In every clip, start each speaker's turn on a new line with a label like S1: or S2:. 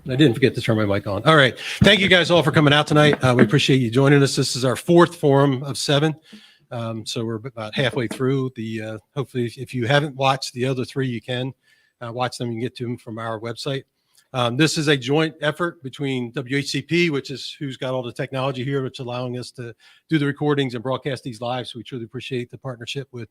S1: I didn't forget to turn my mic on. All right. Thank you guys all for coming out tonight. We appreciate you joining us. This is our fourth forum of 7. So we're about halfway through. Hopefully, if you haven't watched the other 3, you can watch them. You can get to them from our website. This is a joint effort between WHCP, which is who's got all the technology here, which is allowing us to do the recordings and broadcast these live. So we truly appreciate the partnership with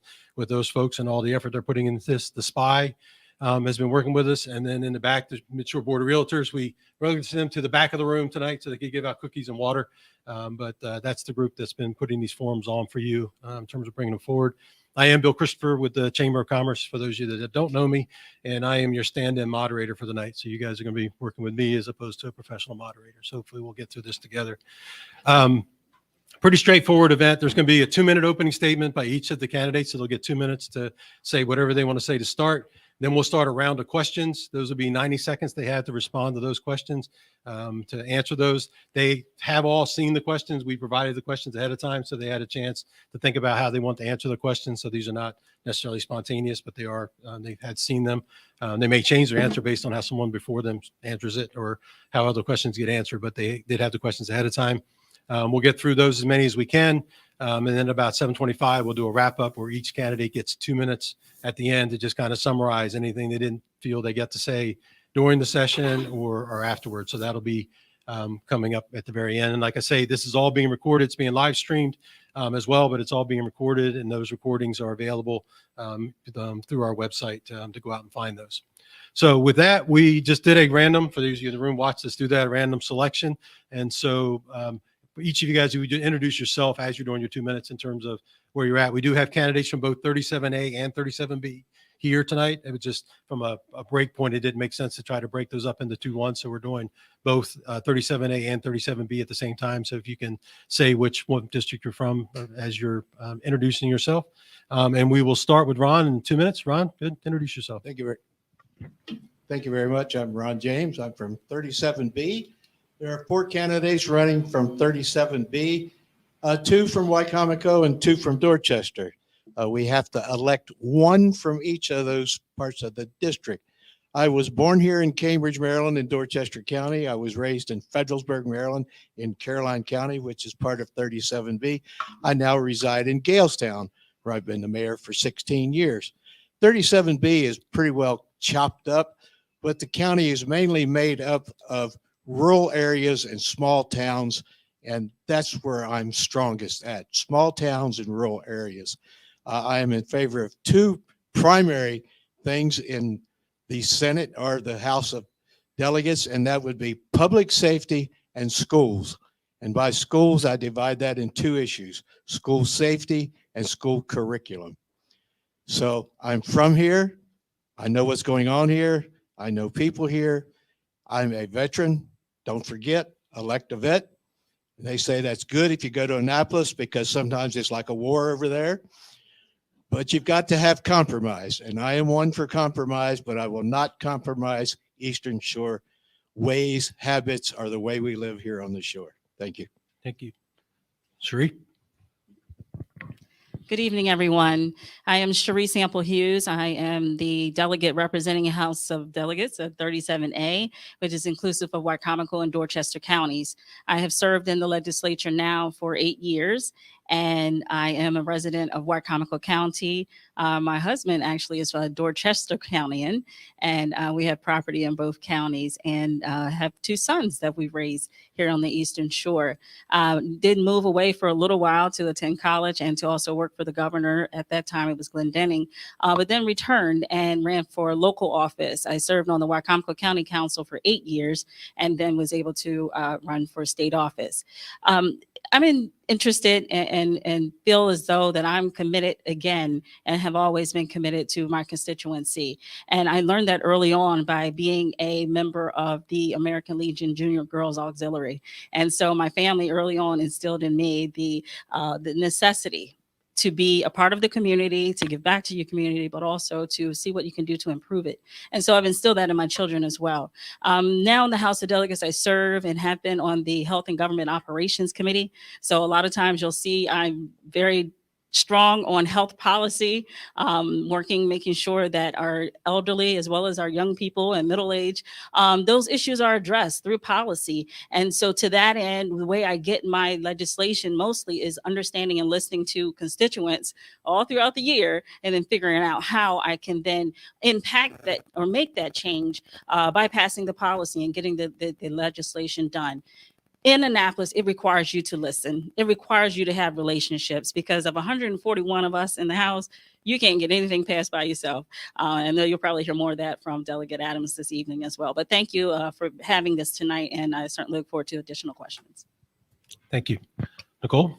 S1: those folks and all the effort they're putting into this. The SPY has been working with us. And then in the back, the Mid-Shore Board of Realtors, we released them to the back of the room tonight so they could give out cookies and water. But that's the group that's been putting these forums on for you in terms of bringing them forward. I am Bill Christopher with the Chamber of Commerce, for those of you that don't know me, and I am your stand-in moderator for the night. So you guys are going to be working with me as opposed to a professional moderator. So hopefully we'll get through this together. Pretty straightforward event. There's going to be a 2-minute opening statement by each of the candidates. So they'll get 2 minutes to say whatever they want to say to start. Then we'll start a round of questions. Those will be 90 seconds they have to respond to those questions, to answer those. They have all seen the questions. We provided the questions ahead of time, so they had a chance to think about how they want to answer the questions. So these are not necessarily spontaneous, but they are, they had seen them. They may change their answer based on how someone before them answers it or how other questions get answered, but they did have the questions ahead of time. We'll get through those as many as we can. And then about 7:25, we'll do a wrap up where each candidate gets 2 minutes at the end to just kind of summarize anything they didn't feel they got to say during the session or afterwards. So that'll be coming up at the very end. And like I say, this is all being recorded. It's being live streamed as well, but it's all being recorded, and those recordings are available through our website to go out and find those. So with that, we just did a random, for those of you in the room, watch us do that, random selection. And so for each of you guys, you would introduce yourself as you're doing your 2 minutes in terms of where you're at. We do have candidates from both 37A and 37B here tonight. It was just from a break point, it didn't make sense to try to break those up into 2-1. So we're doing both 37A and 37B at the same time. So if you can say what district you're from as you're introducing yourself. And we will start with Ron in 2 minutes. Ron, good. Introduce yourself.
S2: Thank you very much. I'm Ron James. I'm from 37B. There are 4 candidates running from 37B, 2 from Wicomico and 2 from Dorchester. We have to elect 1 from each of those parts of the district. I was born here in Cambridge, Maryland, in Dorchester County. I was raised in Federalsburg, Maryland, in Caroline County, which is part of 37B. I now reside in Galestown, where I've been the mayor for 16 years. 37B is pretty well chopped up, but the county is mainly made up of rural areas and small towns, and that's where I'm strongest at, small towns and rural areas. I am in favor of 2 primary things in the Senate or the House of Delegates, and that would be public safety and schools. And by schools, I divide that in 2 issues, school safety and school curriculum. So I'm from here. I know what's going on here. I know people here. I'm a veteran. Don't forget, elect a vet. And they say that's good if you go to Annapolis because sometimes it's like a war over there. But you've got to have compromise. And I am one for compromise, but I will not compromise Eastern Shore ways, habits, or the way we live here on the shore. Thank you.
S1: Thank you. Cherie?
S3: Good evening, everyone. I am Cherie Sample Hughes. I am the delegate representing House of Delegates at 37A, which is inclusive of Wicomico and Dorchester counties. I have served in the legislature now for 8 years, and I am a resident of Wicomico County. My husband actually is a Dorchester Countyan, and we have property in both counties and have 2 sons that we raised here on the Eastern Shore. Did move away for a little while to attend college and to also work for the governor. At that time, it was Glendenning, but then returned and ran for local office. I served on the Wicomico County Council for 8 years and then was able to run for state office. I'm interested and feel as though that I'm committed again and have always been committed to my constituency. And I learned that early on by being a member of the American Legion Junior Girls Auxiliary. And so my family early on instilled in me the necessity to be a part of the community, to give back to your community, but also to see what you can do to improve it. And so I've instilled that in my children as well. Now in the House of Delegates, I serve and have been on the Health and Government Operations Committee. So a lot of times you'll see I'm very strong on health policy, making sure that our elderly as well as our young people and middle age, those issues are addressed through policy. And so to that end, the way I get my legislation mostly is understanding and listening to constituents all throughout the year, and then figuring out how I can then impact that or make that change by passing the policy and getting the legislation done. In Annapolis, it requires you to listen. It requires you to have relationships, because of 141 of us in the House, you can't get anything passed by yourself. I know you'll probably hear more of that from Delegate Adams this evening as well. But thank you for having this tonight, and I certainly look forward to additional questions.
S1: Thank you. Nicole?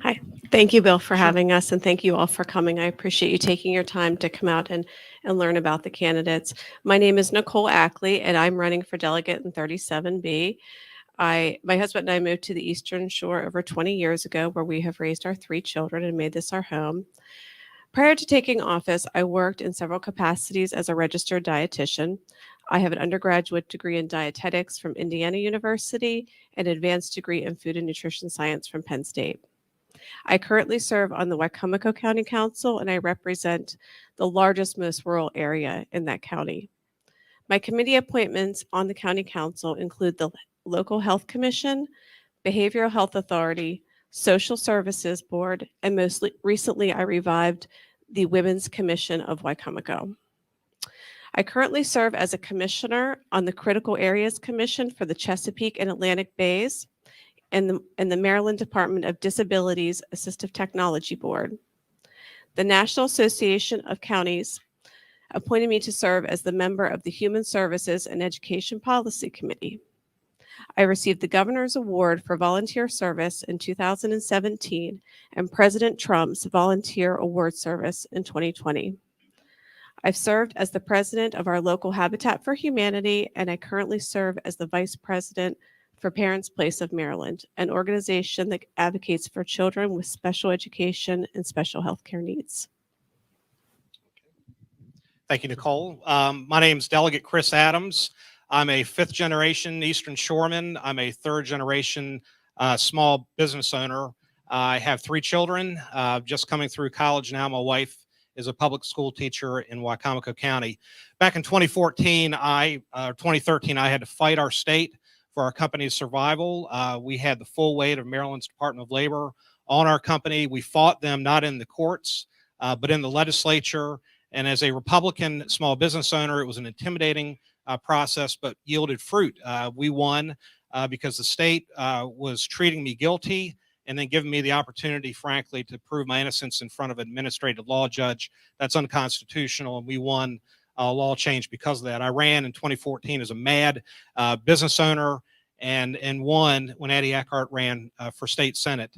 S4: Hi. Thank you, Bill, for having us, and thank you all for coming. I appreciate you taking your time to come out and learn about the candidates. My name is Nicole Ackley, and I'm running for delegate in 37B. My husband and I moved to the Eastern Shore over 20 years ago, where we have raised our 3 children and made this our home. Prior to taking office, I worked in several capacities as a registered dietitian. I have an undergraduate degree in dietetics from Indiana University and an advanced degree in food and nutrition science from Penn State. I currently serve on the Wicomico County Council, and I represent the largest, most rural area in that county. My committee appointments on the County Council include the Local Health Commission, Behavioral Health Authority, Social Services Board, and most recently I revived the Women's Commission of Wicomico. I currently serve as a commissioner on the Critical Areas Commission for the Chesapeake and Atlantic Bays, and the Maryland Department of Disabilities Assistive Technology Board. The National Association of Counties appointed me to serve as the member of the Human Services and Education Policy Committee. I received the Governor's Award for Volunteer Service in 2017 and President Trump's Volunteer Award Service in 2020. I've served as the president of our local Habitat for Humanity, and I currently serve as the vice president for Parents Place of Maryland, an organization that advocates for children with special education and special health care needs.
S5: Thank you, Nicole. My name is Delegate Chris Adams. I'm a 5th generation Eastern Shoreman. I'm a 3rd generation small business owner. I have 3 children, just coming through college now. My wife is a public school teacher in Wicomico County. Back in 2013, I had to fight our state for our company's survival. We had the full weight of Maryland's Department of Labor on our company. We fought them not in the courts, but in the legislature. And as a Republican small business owner, it was an intimidating process, but yielded fruit. We won because the state was treating me guilty and then giving me the opportunity, frankly, to prove my innocence in front of an administrative law judge. That's unconstitutional, and we won law change because of that. I ran in 2014 as a mad business owner and won when Eddie Eckhart ran for state senate.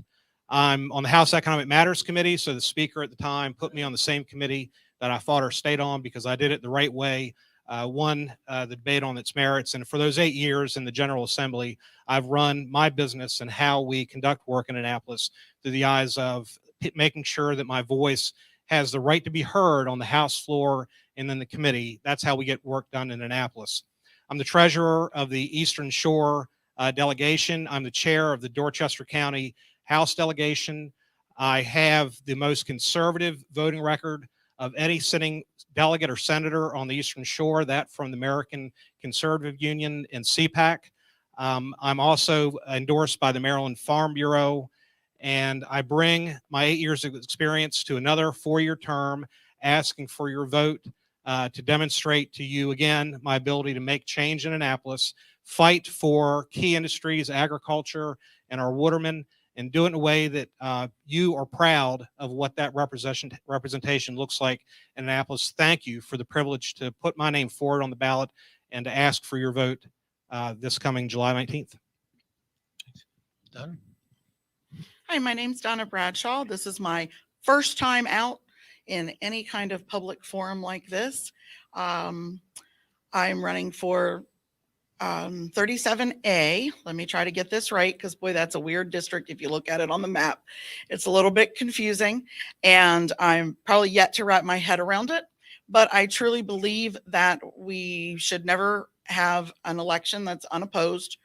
S5: I'm on the House Economic Matters Committee, so the speaker at the time put me on the same committee that I fought our state on because I did it the right way, won the debate on its merits. And for those 8 years in the General Assembly, I've run my business and how we conduct work in Annapolis through the eyes of making sure that my voice has the right to be heard on the House floor and then the committee. That's how we get work done in Annapolis. I'm the treasurer of the Eastern Shore delegation. I'm the chair of the Dorchester County House delegation. I have the most conservative voting record of any sitting delegate or senator on the Eastern Shore, that from the American Conservative Union and CPAC. I'm also endorsed by the Maryland Farm Bureau, and I bring my 8 years of experience to another 4-year term, asking for your vote to demonstrate to you again my ability to make change in Annapolis, fight for key industries, agriculture, and our watermen, and do it in a way that you are proud of what that representation looks like in Annapolis. Thank you for the privilege to put my name forward on the ballot and to ask for your vote this coming July 19th.
S1: Donna?
S6: Hi, my name's Donna Bradshaw. This is my first time out in any kind of public forum like this. I'm running for 37A. Let me try to get this right, because boy, that's a weird district. If you look at it on the map, it's a little bit confusing, and I'm probably yet to wrap my head around it. But I truly believe that we should never have an election that's unopposed,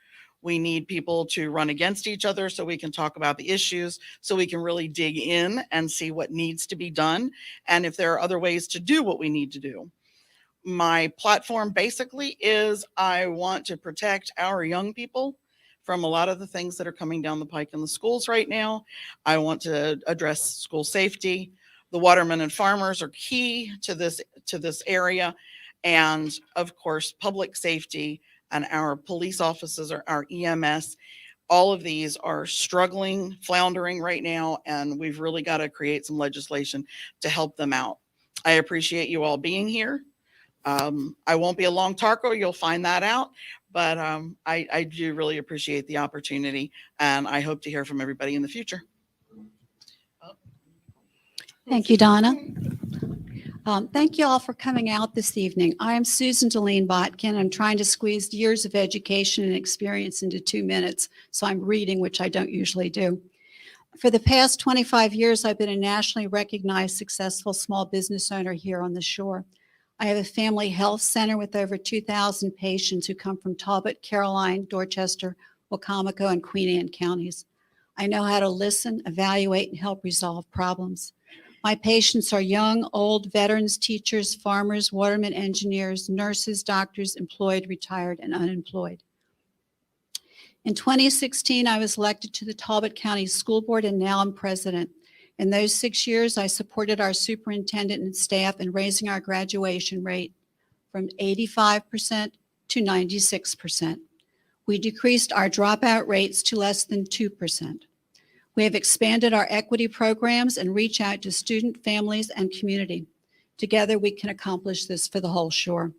S6: We need people to run against each other so we can talk about the issues, so we can really dig in and see what needs to be done, and if there are other ways to do what we need to do. My platform basically is I want to protect our young people from a lot of the things that are coming down the pike in the schools right now. I want to address school safety. The watermen and farmers are key to this area. And of course, public safety and our police officers, our EMS, all of these are struggling, floundering right now, and we've really got to create some legislation to help them out. I appreciate you all being here. I won't be a long talker, you'll find that out, but I do really appreciate the opportunity, and I hope to hear from everybody in the future.
S7: Thank you, Donna. Thank you all for coming out this evening. I am Susan Deline Botkin. I'm trying to squeeze years of education and experience into 2 minutes, so I'm reading, which I don't usually do. For the past 25 years, I've been a nationally recognized successful small business owner here on the shore. I have a family health center with over 2,000 patients who come from Talbot, Caroline, Dorchester, Wacomico, and Queen Anne counties. I know how to listen, evaluate, and help resolve problems. My patients are young, old, veterans, teachers, farmers, watermen, engineers, nurses, doctors, employed, retired, and unemployed. In 2016, I was elected to the Talbot County School Board, and now I'm president. In those 6 years, I supported our superintendent and staff in raising our graduation rate from 85% to 96%. We decreased our dropout rates to less than 2%. We have expanded our equity programs and reach out to student families and community. Together, we can accomplish this for the whole shore.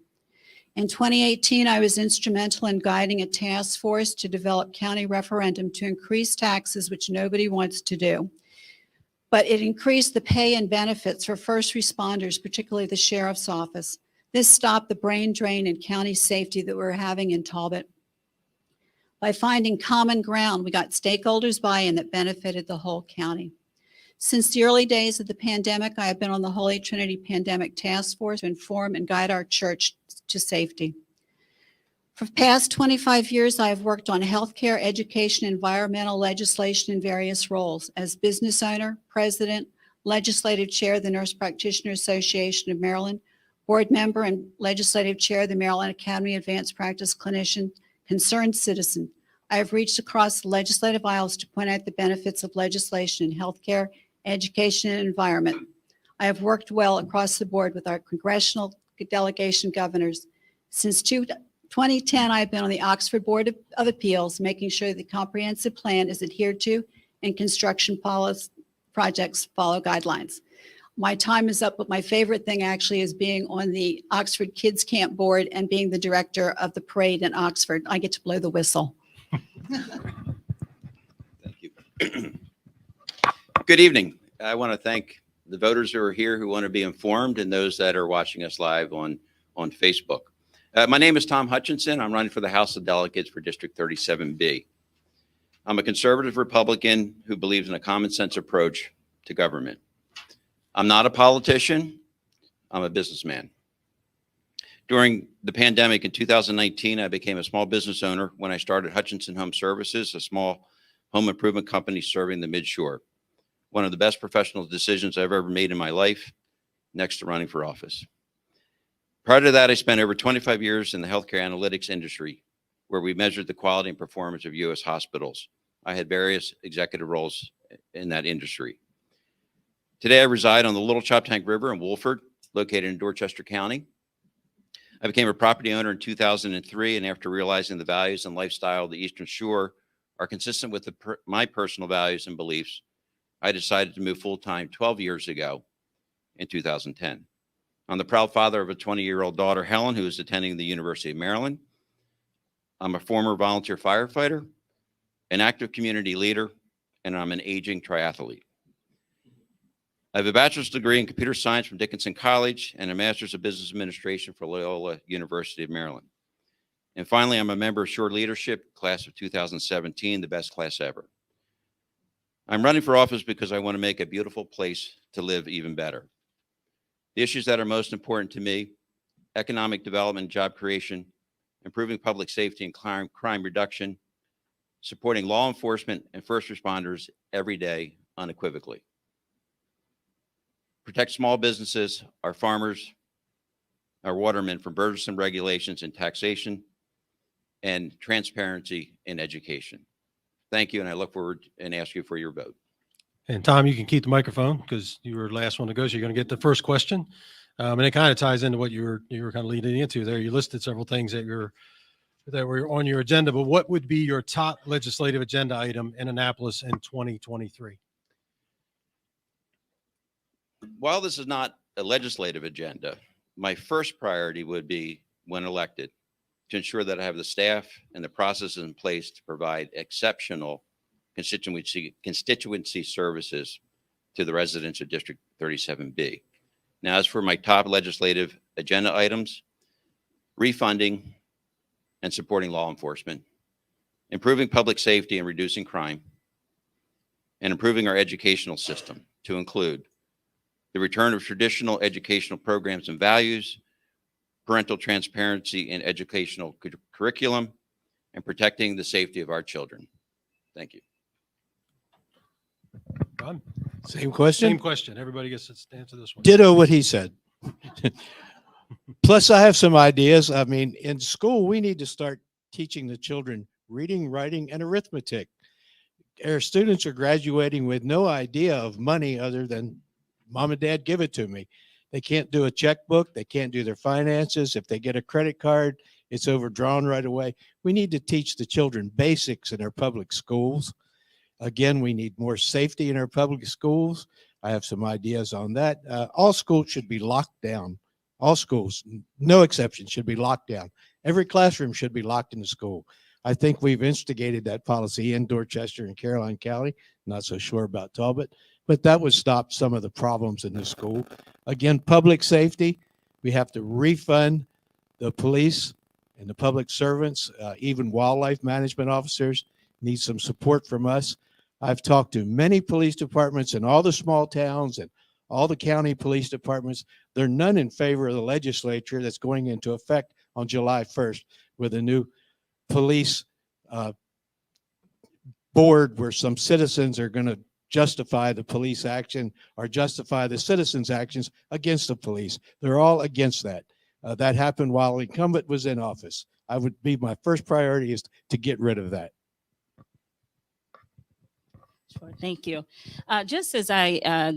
S7: In 2018, I was instrumental in guiding a task force to develop county referendum to increase taxes, which nobody wants to do. But it increased the pay and benefits for first responders, particularly the sheriff's office. This stopped the brain drain in county safety that we're having in Talbot. By finding common ground, we got stakeholders buy-in that benefited the whole county. Since the early days of the pandemic, I have been on the Holy Trinity Pandemic Task Force to inform and guide our church to safety. For the past 25 years, I have worked on healthcare, education, environmental legislation in various roles as business owner, president, legislative chair of the Nurse Practitioner Association of Maryland, board member and legislative chair of the Maryland Academy of Advanced Practice Clinician, concerned citizen. I have reached across the legislative aisles to point out the benefits of legislation in healthcare, education, and environment. I have worked well across the board with our congressional delegation governors. Since 2010, I've been on the Oxford Board of Appeals, making sure the comprehensive plan is adhered to and construction projects follow guidelines. My time is up, but my favorite thing actually is being on the Oxford Kids Camp Board and being the director of the parade in Oxford. I get to blow the whistle.
S8: Thank you. Good evening. I want to thank the voters who are here who want to be informed and those that are watching us live on Facebook. My name is Tom Hutchinson. I'm running for the House of Delegates for District 37B. I'm a conservative Republican who believes in a common sense approach to government. I'm not a politician. I'm a businessman. During the pandemic in 2019, I became a small business owner when I started Hutchinson Home Services, a small home improvement company serving the Mid-Shore. One of the best professional decisions I've ever made in my life, next to running for office. Prior to that, I spent over 25 years in the healthcare analytics industry, where we measured the quality and performance of U.S. hospitals. I had various executive roles in that industry. Today, I reside on the Little Choptank River in Wolford, located in Dorchester County. I became a property owner in 2003, and after realizing the values and lifestyle of the Eastern Shore are consistent with my personal values and beliefs, I decided to move full-time 12 years ago in 2010. I'm the proud father of a 20-year-old daughter, Helen, who is attending the University of Maryland. I'm a former volunteer firefighter, an active community leader, and I'm an aging triathlete. I have a bachelor's degree in computer science from Dickinson College and a master's of business administration from Loyola University of Maryland. And finally, I'm a member of Shore Leadership, class of 2017, the best class ever. I'm running for office because I want to make a beautiful place to live even better. The issues that are most important to me: economic development, job creation, improving public safety and crime reduction, supporting law enforcement and first responders every day unequivocally. Protect small businesses, our farmers, our watermen from burdensome regulations and taxation, and transparency in education. Thank you, and I look forward and ask you for your vote.
S1: And Tom, you can keep the microphone because you were the last one to go. So you're going to get the first question. And it kind of ties into what you were kind of leading into there. You listed several things that were on your agenda, but what would be your top legislative agenda item in Annapolis in 2023?
S8: While this is not a legislative agenda, my first priority would be, when elected, to ensure that I have the staff and the processes in place to provide exceptional constituency services to the residents of District 37B. Now, as for my top legislative agenda items, refunding and supporting law enforcement, improving public safety and reducing crime, and improving our educational system to include the return of traditional educational programs and values, parental transparency in educational curriculum, and protecting the safety of our children. Thank you.
S1: Ron?
S2: Same question?
S1: Same question. Everybody gets to answer this one.
S2: Ditto what he said. Plus, I have some ideas. I mean, in school, we need to start teaching the children reading, writing, and arithmetic. Our students are graduating with no idea of money other than mom and dad give it to me. They can't do a checkbook. They can't do their finances. If they get a credit card, it's overdrawn right away. We need to teach the children basics in our public schools. Again, we need more safety in our public schools. I have some ideas on that. All schools should be locked down. All schools, no exception, should be locked down. Every classroom should be locked in the school. I think we've instigated that policy in Dorchester and Caroline County. Not so sure about Talbot, but that would stop some of the problems in the school. Again, public safety, we have to refund the police and the public servants, even wildlife management officers need some support from us. I've talked to many police departments in all the small towns and all the county police departments. They're none in favor of the legislature that's going into effect on July 1st with a new police board where some citizens are going to justify the police action or justify the citizens' actions against the police. They're all against that. That happened while incumbent was in office. I would be, my first priority is to get rid of that.
S3: Sure, thank you. Just as I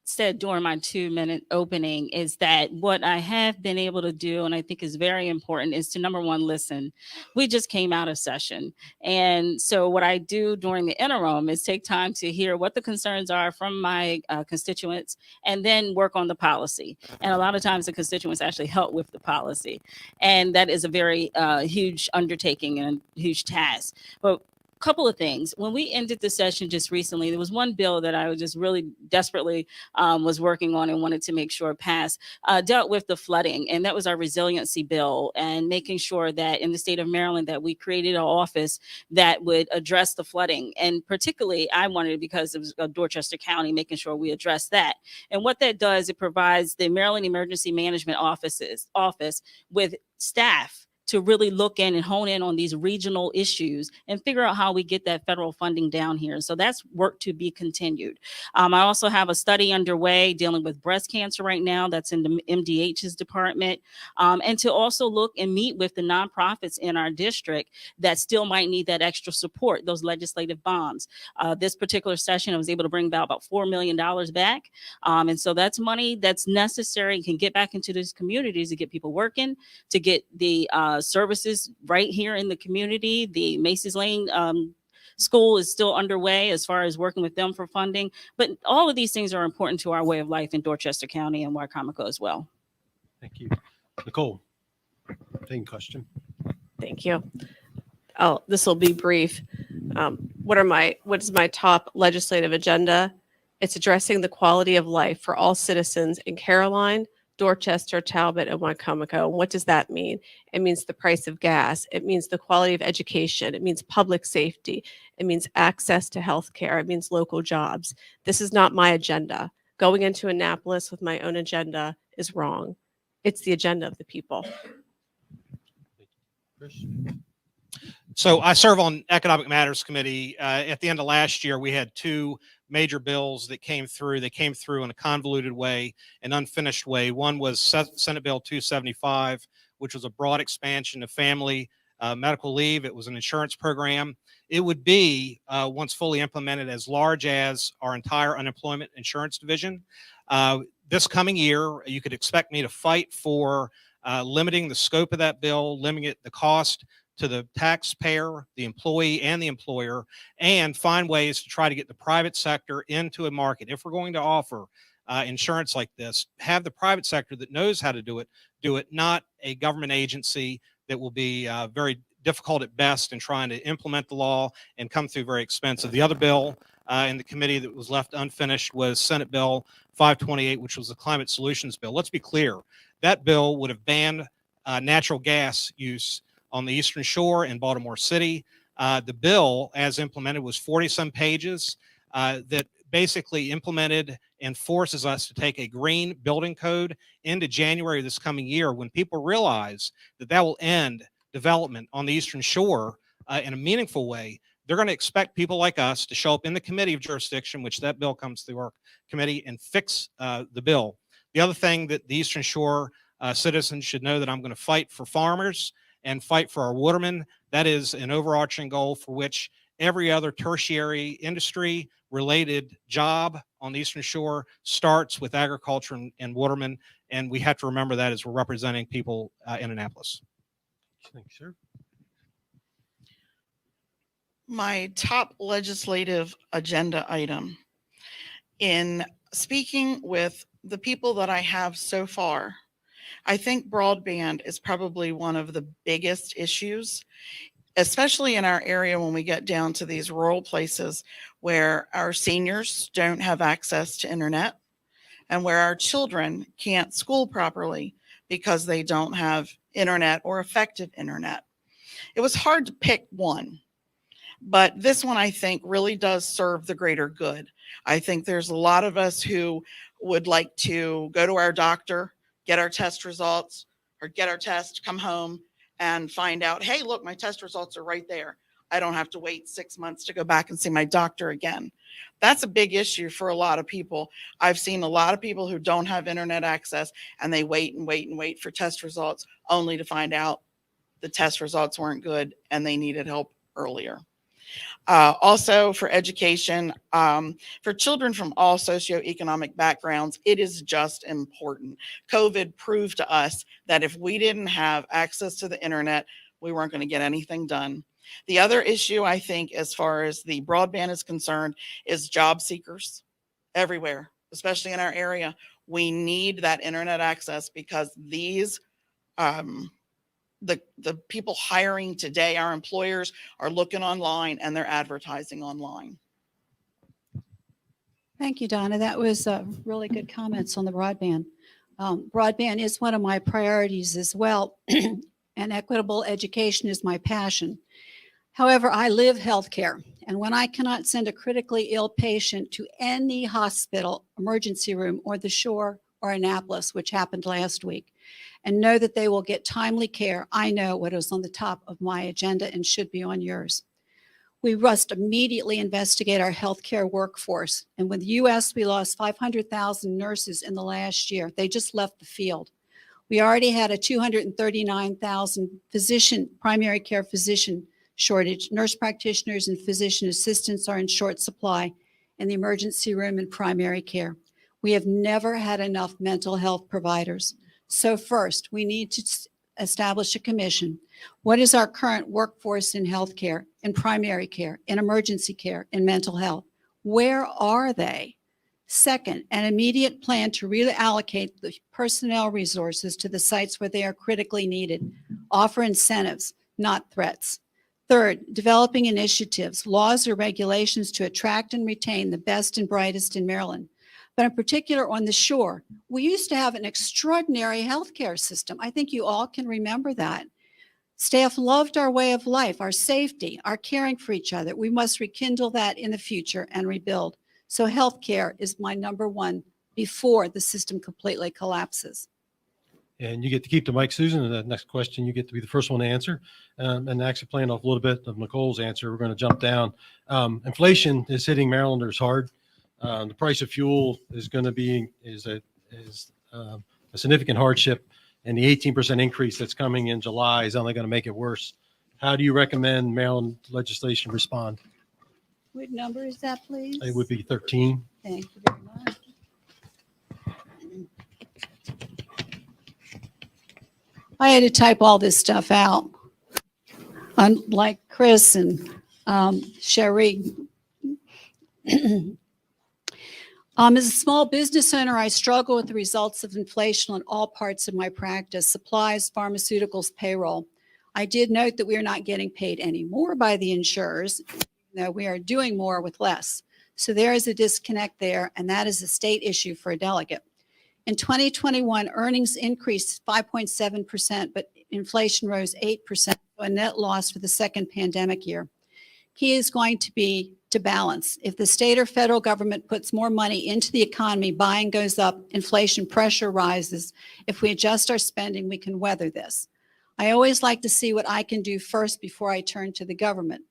S3: said during my 2-minute opening, is that what I have been able to do, and I think is very important, is to, number one, listen. We just came out of session. And so what I do during the interim is take time to hear what the concerns are from my constituents and then work on the policy. And a lot of times the constituents actually help with the policy. And that is a very huge undertaking and a huge task. But couple of things. When we ended the session just recently, there was one bill that I was just really desperately was working on and wanted to make sure passed, dealt with the flooding. And that was our Resiliency Bill, and making sure that in the state of Maryland that we created an office that would address the flooding. And particularly I wanted it because it was Dorchester County, making sure we address that. And what that does, it provides the Maryland Emergency Management Office with staff to really look in and hone in on these regional issues and figure out how we get that federal funding down here. So that's work to be continued. I also have a study underway dealing with breast cancer right now. That's in the MDH's department. And to also look and meet with the nonprofits in our district that still might need that extra support, those legislative bonds. This particular session, I was able to bring about $4 million back. And so that's money that's necessary, can get back into these communities to get people working, to get the services right here in the community. The Macy's Lane school is still underway as far as working with them for funding. But all of these things are important to our way of life in Dorchester County and Wicomico as well.
S1: Thank you. Nicole, same question.
S4: Thank you. Oh, this will be brief. What is my top legislative agenda? It's addressing the quality of life for all citizens in Caroline, Dorchester, Talbot, and Wicomico. What does that mean? It means the price of gas. It means the quality of education. It means public safety. It means access to health care. It means local jobs. This is not my agenda. Going into Annapolis with my own agenda is wrong. It's the agenda of the people.
S5: So I serve on Economic Matters Committee. At the end of last year, we had two major bills that came through. They came through in a convoluted way, an unfinished way. One was Senate Bill 275, which was a broad expansion of family medical leave. It was an insurance program. It would be, once fully implemented, as large as our entire unemployment insurance division. This coming year, you could expect me to fight for limiting the scope of that bill, limiting the cost to the taxpayer, the employee, and the employer, and find ways to try to get the private sector into a market. If we're going to offer insurance like this, have the private sector that knows how to do it, not a government agency that will be very difficult at best in trying to implement the law and come through very expensive. The other bill in the committee that was left unfinished was Senate Bill 528, which was the Climate Solutions Bill. Let's be clear, that bill would have banned natural gas use on the Eastern Shore in Baltimore City. The bill, as implemented, was 40-some pages that basically implemented and forces us to take a green building code into January of this coming year, when people realize that that will end development on the Eastern Shore in a meaningful way. They're going to expect people like us to show up in the committee of jurisdiction, which that bill comes through our committee, and fix the bill. The other thing that the Eastern Shore citizens should know, that I'm going to fight for farmers and fight for our watermen. That is an overarching goal for which every other tertiary industry related job on the Eastern Shore starts with agriculture and watermen. And we have to remember that as we're representing people in Annapolis.
S1: Thank you, sir.
S6: My top legislative agenda item, in speaking with the people that I have so far, I think broadband is probably one of the biggest issues, especially in our area when we get down to these rural places where our seniors don't have access to internet and where our children can't school properly because they don't have internet or effective internet. It was hard to pick one, but this one I think really does serve the greater good. I think there's a lot of us who would like to go to our doctor, get our test results, or get our test, come home and find out, hey, look, my test results are right there. I don't have to wait 6 months to go back and see my doctor again. That's a big issue for a lot of people. I've seen a lot of people who don't have internet access, and they wait and wait and wait for test results only to find out the test results weren't good and they needed help earlier. Also for education, for children from all socioeconomic backgrounds, it is just important. COVID proved to us that if we didn't have access to the internet, we weren't going to get anything done. The other issue, I think, as far as the broadband is concerned, is job seekers everywhere, especially in our area. We need that internet access because these the people hiring today, our employers, are looking online and they're advertising online.
S7: Thank you, Donna. That was really good comments on the broadband. Broadband is one of my priorities as well, and equitable education is my passion. However, I live healthcare, and when I cannot send a critically ill patient to any hospital, emergency room, or the Shore or Annapolis, which happened last week, and know that they will get timely care, I know what is on the top of my agenda and should be on yours. We must immediately investigate our healthcare workforce. And with the U.S., we lost 500,000 nurses in the last year. They just left the field. We already had a 239,000 primary care physician shortage. Nurse practitioners and physician assistants are in short supply in the emergency room and primary care. We have never had enough mental health providers. So first, we need to establish a commission. What is our current workforce in healthcare, in primary care, in emergency care, in mental health? Where are they? Second, an immediate plan to reallocate the personnel resources to the sites where they are critically needed. Offer incentives, not threats. Third, developing initiatives, laws or regulations to attract and retain the best and brightest in Maryland. But in particular on the Shore, we used to have an extraordinary healthcare system. I think you all can remember that. Staff loved our way of life, our safety, our caring for each other. We must rekindle that in the future and rebuild. So healthcare is my number one before the system completely collapses.
S1: And you get to keep the mic, Susan, and the next question you get to be the first one to answer. And actually playing off a little bit of Nicole's answer, we're going to jump down. Inflation is hitting Marylanders hard. The price of fuel is going to be a significant hardship, and the 18% increase that's coming in July is only going to make it worse. How do you recommend Maryland legislation respond?
S7: What number is that, please?
S1: It would be 13.
S7: Thank you very much. I had to type all this stuff out. Unlike Chris and Sherry. As a small business owner, I struggle with the results of inflation on all parts of my practice: supplies, pharmaceuticals, payroll. I did note that we are not getting paid any more by the insurers, though we are doing more with less. So there is a disconnect there, and that is a state issue for a delegate. In 2021, earnings increased 5.7%, but inflation rose 8%, so a net loss for the second pandemic year. Key is going to be to balance. If the state or federal government puts more money into the economy, buying goes up, inflation pressure rises. If we adjust our spending, we can weather this. I always like to see what I can do first before I turn to the government.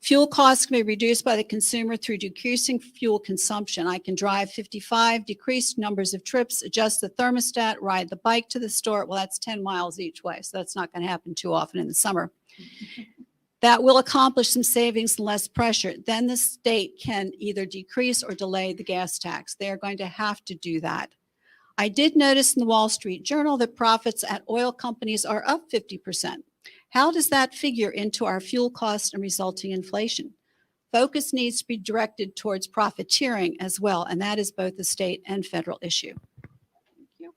S7: Fuel costs can be reduced by the consumer through decreasing fuel consumption. I can drive 55, decrease numbers of trips, adjust the thermostat, ride the bike to the store. Well, that's 10 miles each way, so that's not going to happen too often in the summer. That will accomplish some savings and less pressure. Then the state can either decrease or delay the gas tax. They are going to have to do that. I did notice in the Wall Street Journal that profits at oil companies are up 50%. How does that figure into our fuel costs and resulting inflation? Focus needs to be directed towards profiteering as well, and that is both a state and federal issue. Thank you.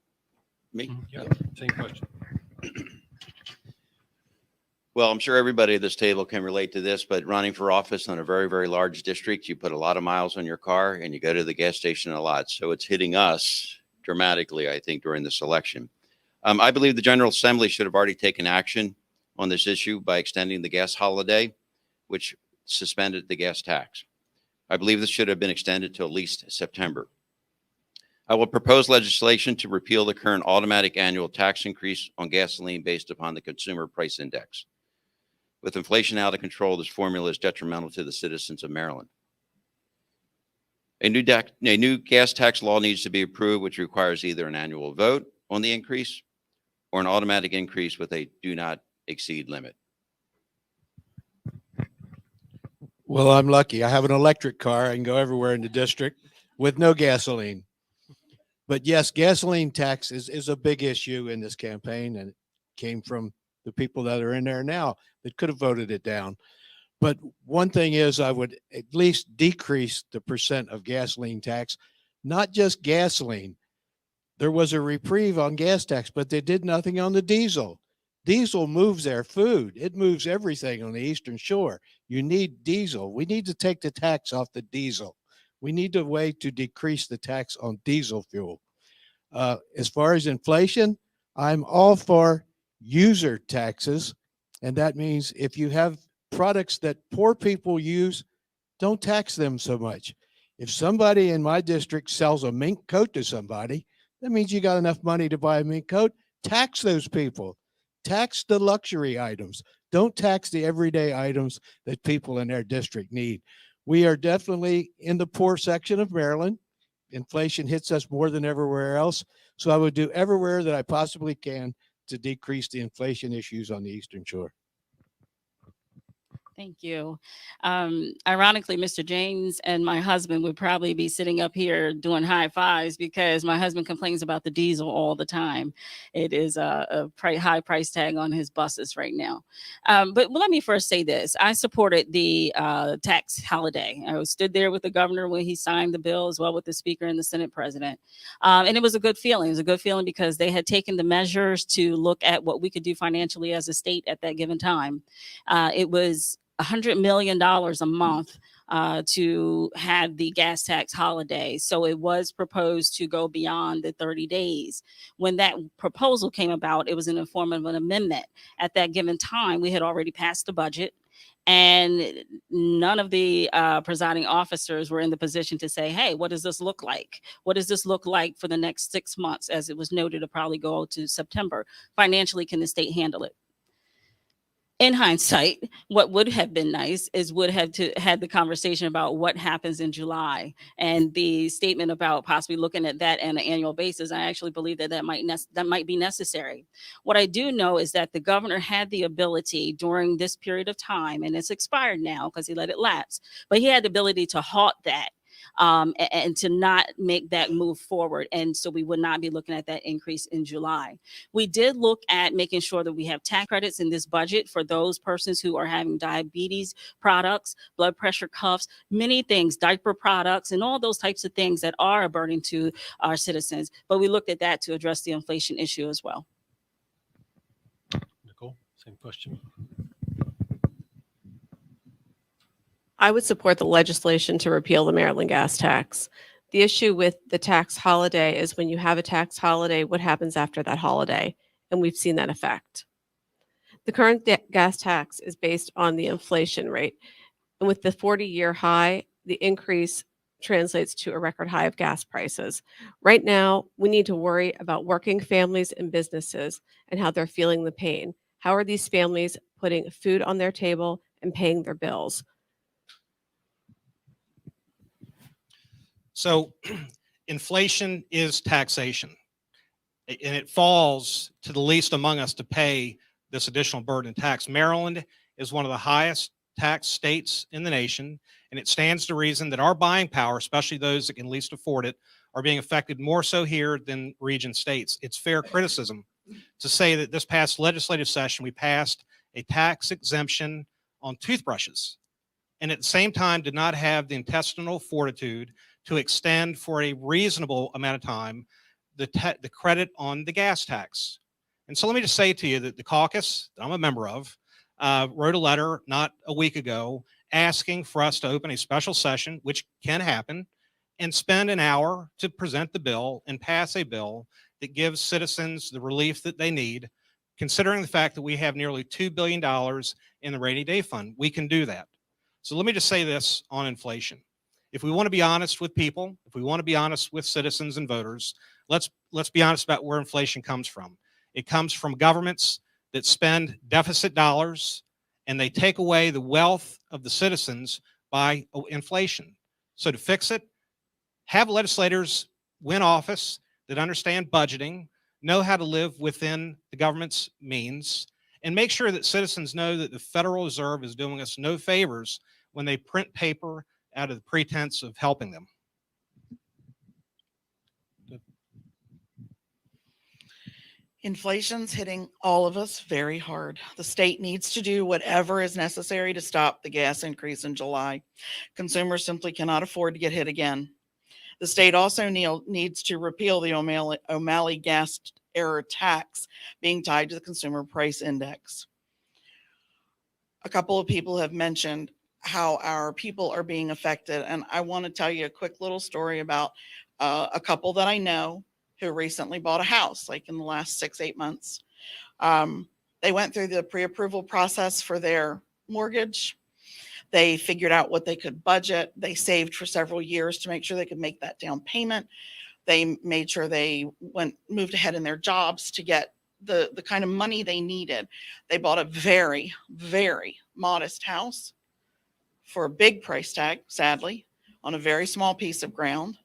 S8: Me?
S1: Yeah, same question.
S8: Well, I'm sure everybody at this table can relate to this, but running for office in a very, very large district, you put a lot of miles on your car and you go to the gas station a lot. So it's hitting us dramatically, I think, during this election. I believe the General Assembly should have already taken action on this issue by extending the gas holiday, which suspended the gas tax. I believe this should have been extended to at least September. I will propose legislation to repeal the current automatic annual tax increase on gasoline based upon the Consumer Price Index. With inflation out of control, this formula is detrimental to the citizens of Maryland. A new gas tax law needs to be approved, which requires either an annual vote on the increase or an automatic increase with a do not exceed limit.
S2: Well, I'm lucky. I have an electric car. I can go everywhere in the district with no gasoline. But yes, gasoline tax is a big issue in this campaign, and it came from the people that are in there now that could have voted it down. But one thing is, I would at least decrease the percent of gasoline tax, not just gasoline. There was a reprieve on gas tax, but they did nothing on the diesel. Diesel moves their food. It moves everything on the Eastern Shore. You need diesel. We need to take the tax off the diesel. We need a way to decrease the tax on diesel fuel. As far as inflation, I'm all for user taxes. And that means if you have products that poor people use, don't tax them so much. If somebody in my district sells a mink coat to somebody, that means you got enough money to buy a mink coat. Tax those people. Tax the luxury items. Don't tax the everyday items that people in their district need. We are definitely in the poor section of Maryland. Inflation hits us more than everywhere else. So I would do everywhere that I possibly can to decrease the inflation issues on the Eastern Shore.
S3: Thank you. Ironically, Mr. James and my husband would probably be sitting up here doing high fives because my husband complains about the diesel all the time. It is a high price tag on his buses right now. But let me first say this. I supported the tax holiday. I stood there with the governor when he signed the bill, as well with the speaker and the Senate president. And it was a good feeling. It was a good feeling because they had taken the measures to look at what we could do financially as a state at that given time. It was $100 million a month to have the gas tax holiday. So it was proposed to go beyond the 30 days. When that proposal came about, it was in the form of an amendment. At that given time, we had already passed the budget. And none of the presiding officers were in the position to say, hey, what does this look like? What does this look like for the next 6 months? As it was noted, to probably go to September. Financially, can the state handle it? In hindsight, what would have been nice is would have had the conversation about what happens in July, and the statement about possibly looking at that on an annual basis. I actually believe that might be necessary. What I do know is that the governor had the ability during this period of time, and it's expired now because he let it lapse, but he had the ability to halt that. And to not make that move forward. And so we would not be looking at that increase in July. We did look at making sure that we have tax credits in this budget for those persons who are having diabetes products, blood pressure cuffs, many things, diaper products, and all those types of things that are a burden to our citizens. But we looked at that to address the inflation issue as well.
S1: Nicole, same question.
S4: I would support the legislation to repeal the Maryland gas tax. The issue with the tax holiday is when you have a tax holiday, what happens after that holiday? And we've seen that effect. The current gas tax is based on the inflation rate. And with the 40-year high, the increase translates to a record high of gas prices. Right now, we need to worry about working families and businesses and how they're feeling the pain. How are these families putting food on their table and paying their bills?
S5: So inflation is taxation, and it falls to the least among us to pay this additional burden tax. Maryland is one of the highest tax states in the nation, and it stands to reason that our buying power, especially those that can least afford it, are being affected more so here than region states. It's fair criticism to say that this past legislative session, we passed a tax exemption on toothbrushes, and at the same time did not have the intestinal fortitude to extend for a reasonable amount of time the credit on the gas tax. And so let me just say to you that the caucus that I'm a member of wrote a letter not a week ago asking for us to open a special session, which can happen, and spend an hour to present the bill and pass a bill that gives citizens the relief that they need, considering the fact that we have nearly $2 billion in the rainy day fund. We can do that. So let me just say this on inflation. If we want to be honest with people, if we want to be honest with citizens and voters, let's be honest about where inflation comes from. It comes from governments that spend deficit dollars and they take away the wealth of the citizens by inflation. So to fix it, have legislators win office that understand budgeting, know how to live within the government's means, and make sure that citizens know that the Federal Reserve is doing us no favors when they print paper out of the pretense of helping them.
S6: Inflation's hitting all of us very hard. The state needs to do whatever is necessary to stop the gas increase in July. Consumers simply cannot afford to get hit again. The state also needs to repeal the O'Malley gas error tax being tied to the consumer price index. A couple of people have mentioned how our people are being affected. And I want to tell you a quick little story about a couple that I know who recently bought a house, like in the last 6-8 months. They went through the pre-approval process for their mortgage. They figured out what they could budget. They saved for several years to make sure they could make that down payment. They made sure they moved ahead in their jobs to get the kind of money they needed. They bought a very, very modest house for a big price tag, sadly, on a very small piece of ground.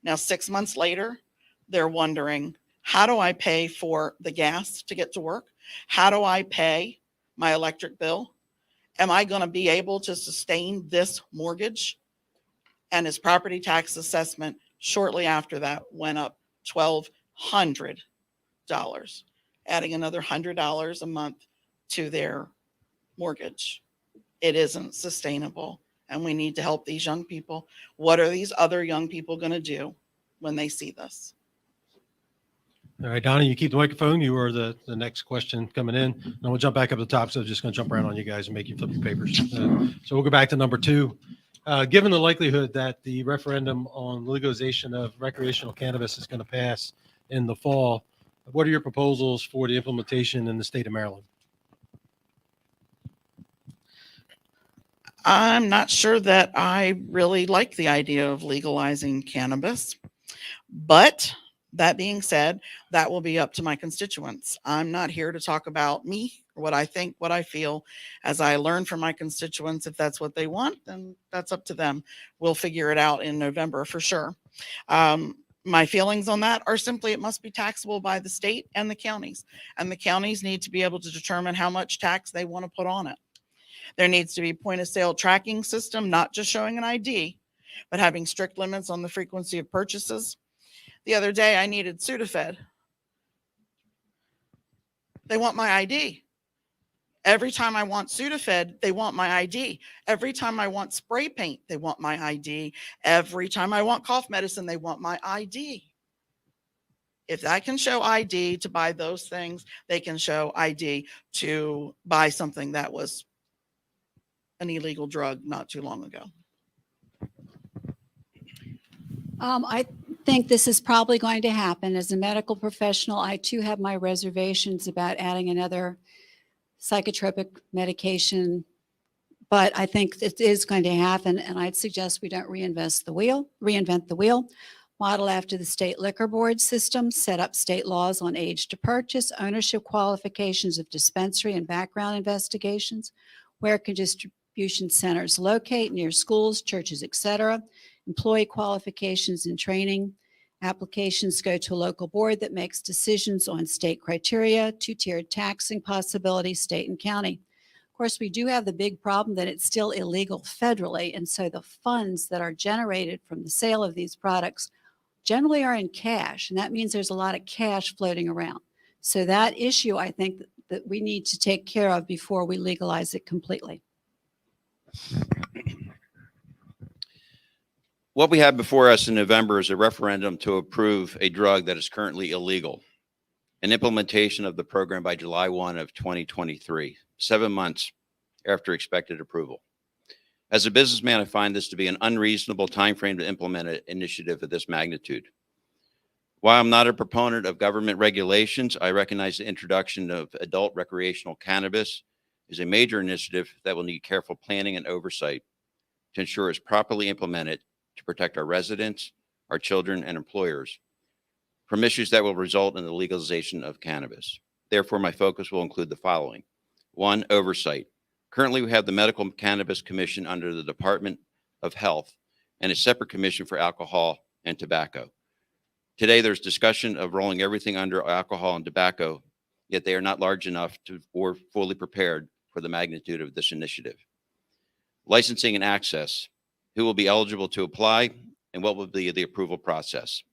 S6: Now, 6 months later, they're wondering, how do I pay for the gas to get to work? How do I pay my electric bill? Am I going to be able to sustain this mortgage? And his property tax assessment shortly after that went up $1,200, adding another $100 a month to their mortgage. It isn't sustainable, and we need to help these young people. What are these other young people going to do when they see this?
S1: All right, Donna, you keep the microphone. You are the next question coming in. And we'll jump back up to the top. So I'm just going to jump around on you guys and make you flip your papers. So we'll go back to number 2. Given the likelihood that the referendum on legalization of recreational cannabis is going to pass in the fall, what are your proposals for the implementation in the state of Maryland?
S6: I'm not sure that I really like the idea of legalizing cannabis, but that being said, that will be up to my constituents. I'm not here to talk about me or what I think, what I feel. As I learn from my constituents, if that's what they want, then that's up to them. We'll figure it out in November for sure. My feelings on that are simply it must be taxable by the state and the counties need to be able to determine how much tax they want to put on it. There needs to be point of sale tracking system, not just showing an ID, but having strict limits on the frequency of purchases. The other day I needed Sudafed. They want my ID. Every time I want Sudafed, they want my ID. Every time I want spray paint, they want my ID. Every time I want cough medicine, they want my ID. If I can show ID to buy those things, they can show ID to buy something that was an illegal drug not too long ago.
S7: I think this is probably going to happen. As a medical professional, I too have my reservations about adding another psychotropic medication, but I think it is going to happen, and I'd suggest we don't reinvent the wheel, model after the state liquor board system, set up state laws on age to purchase, ownership qualifications of dispensary and background investigations, where can distribution centers locate, near schools, churches, etc., employee qualifications and training. Applications go to a local board that makes decisions on state criteria, two-tiered taxing possibility, state and county. Of course, we do have the big problem that it's still illegal federally, and so the funds that are generated from the sale of these products generally are in cash, and that means there's a lot of cash floating around. So that issue, I think, that we need to take care of before we legalize it completely.
S8: What we have before us in November is a referendum to approve a drug that is currently illegal, an implementation of the program by July 1 of 2023, 7 months after expected approval. As a businessman, I find this to be an unreasonable timeframe to implement an initiative of this magnitude. While I'm not a proponent of government regulations, I recognize the introduction of adult recreational cannabis is a major initiative that will need careful planning and oversight to ensure it's properly implemented to protect our residents, our children, and employers from issues that will result in the legalization of cannabis. Therefore, my focus will include the following. 1, oversight. Currently, we have the Medical Cannabis Commission under the Department of Health and a separate commission for alcohol and tobacco. Today, there's discussion of rolling everything under alcohol and tobacco, yet they are not large enough to or fully prepared for the magnitude of this initiative. Licensing and access. Who will be eligible to apply and what will be the approval process?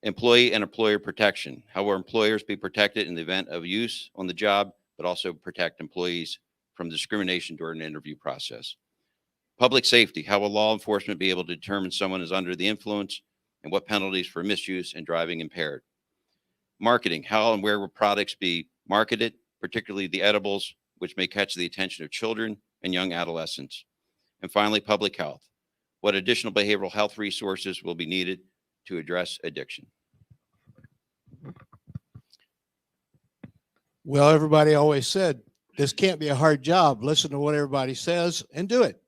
S8: Employee and employer protection. How will employers be protected in the event of use on the job, but also protect employees from discrimination during the interview process? Public safety. How will law enforcement be able to determine someone is under the influence and what penalties for misuse and driving impaired? Marketing. How and where will products be marketed, particularly the edibles, which may catch the attention of children and young adolescents? And finally, public health. What additional behavioral health resources will be needed to address addiction?
S2: Well, everybody always said, this can't be a hard job. Listen to what everybody says and do it.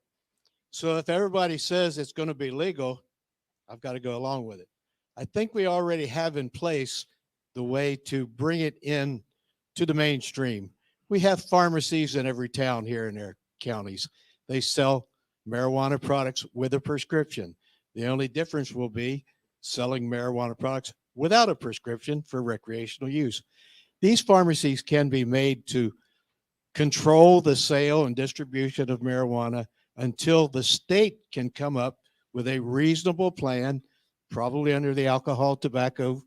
S2: So if everybody says it's going to be legal, I've got to go along with it. I think we already have in place the way to bring it in to the mainstream. We have pharmacies in every town here in their counties. They sell marijuana products with a prescription. The only difference will be selling marijuana products without a prescription for recreational use. These pharmacies can be made to control the sale and distribution of marijuana until the state can come up with a reasonable plan, probably under the alcohol, tobacco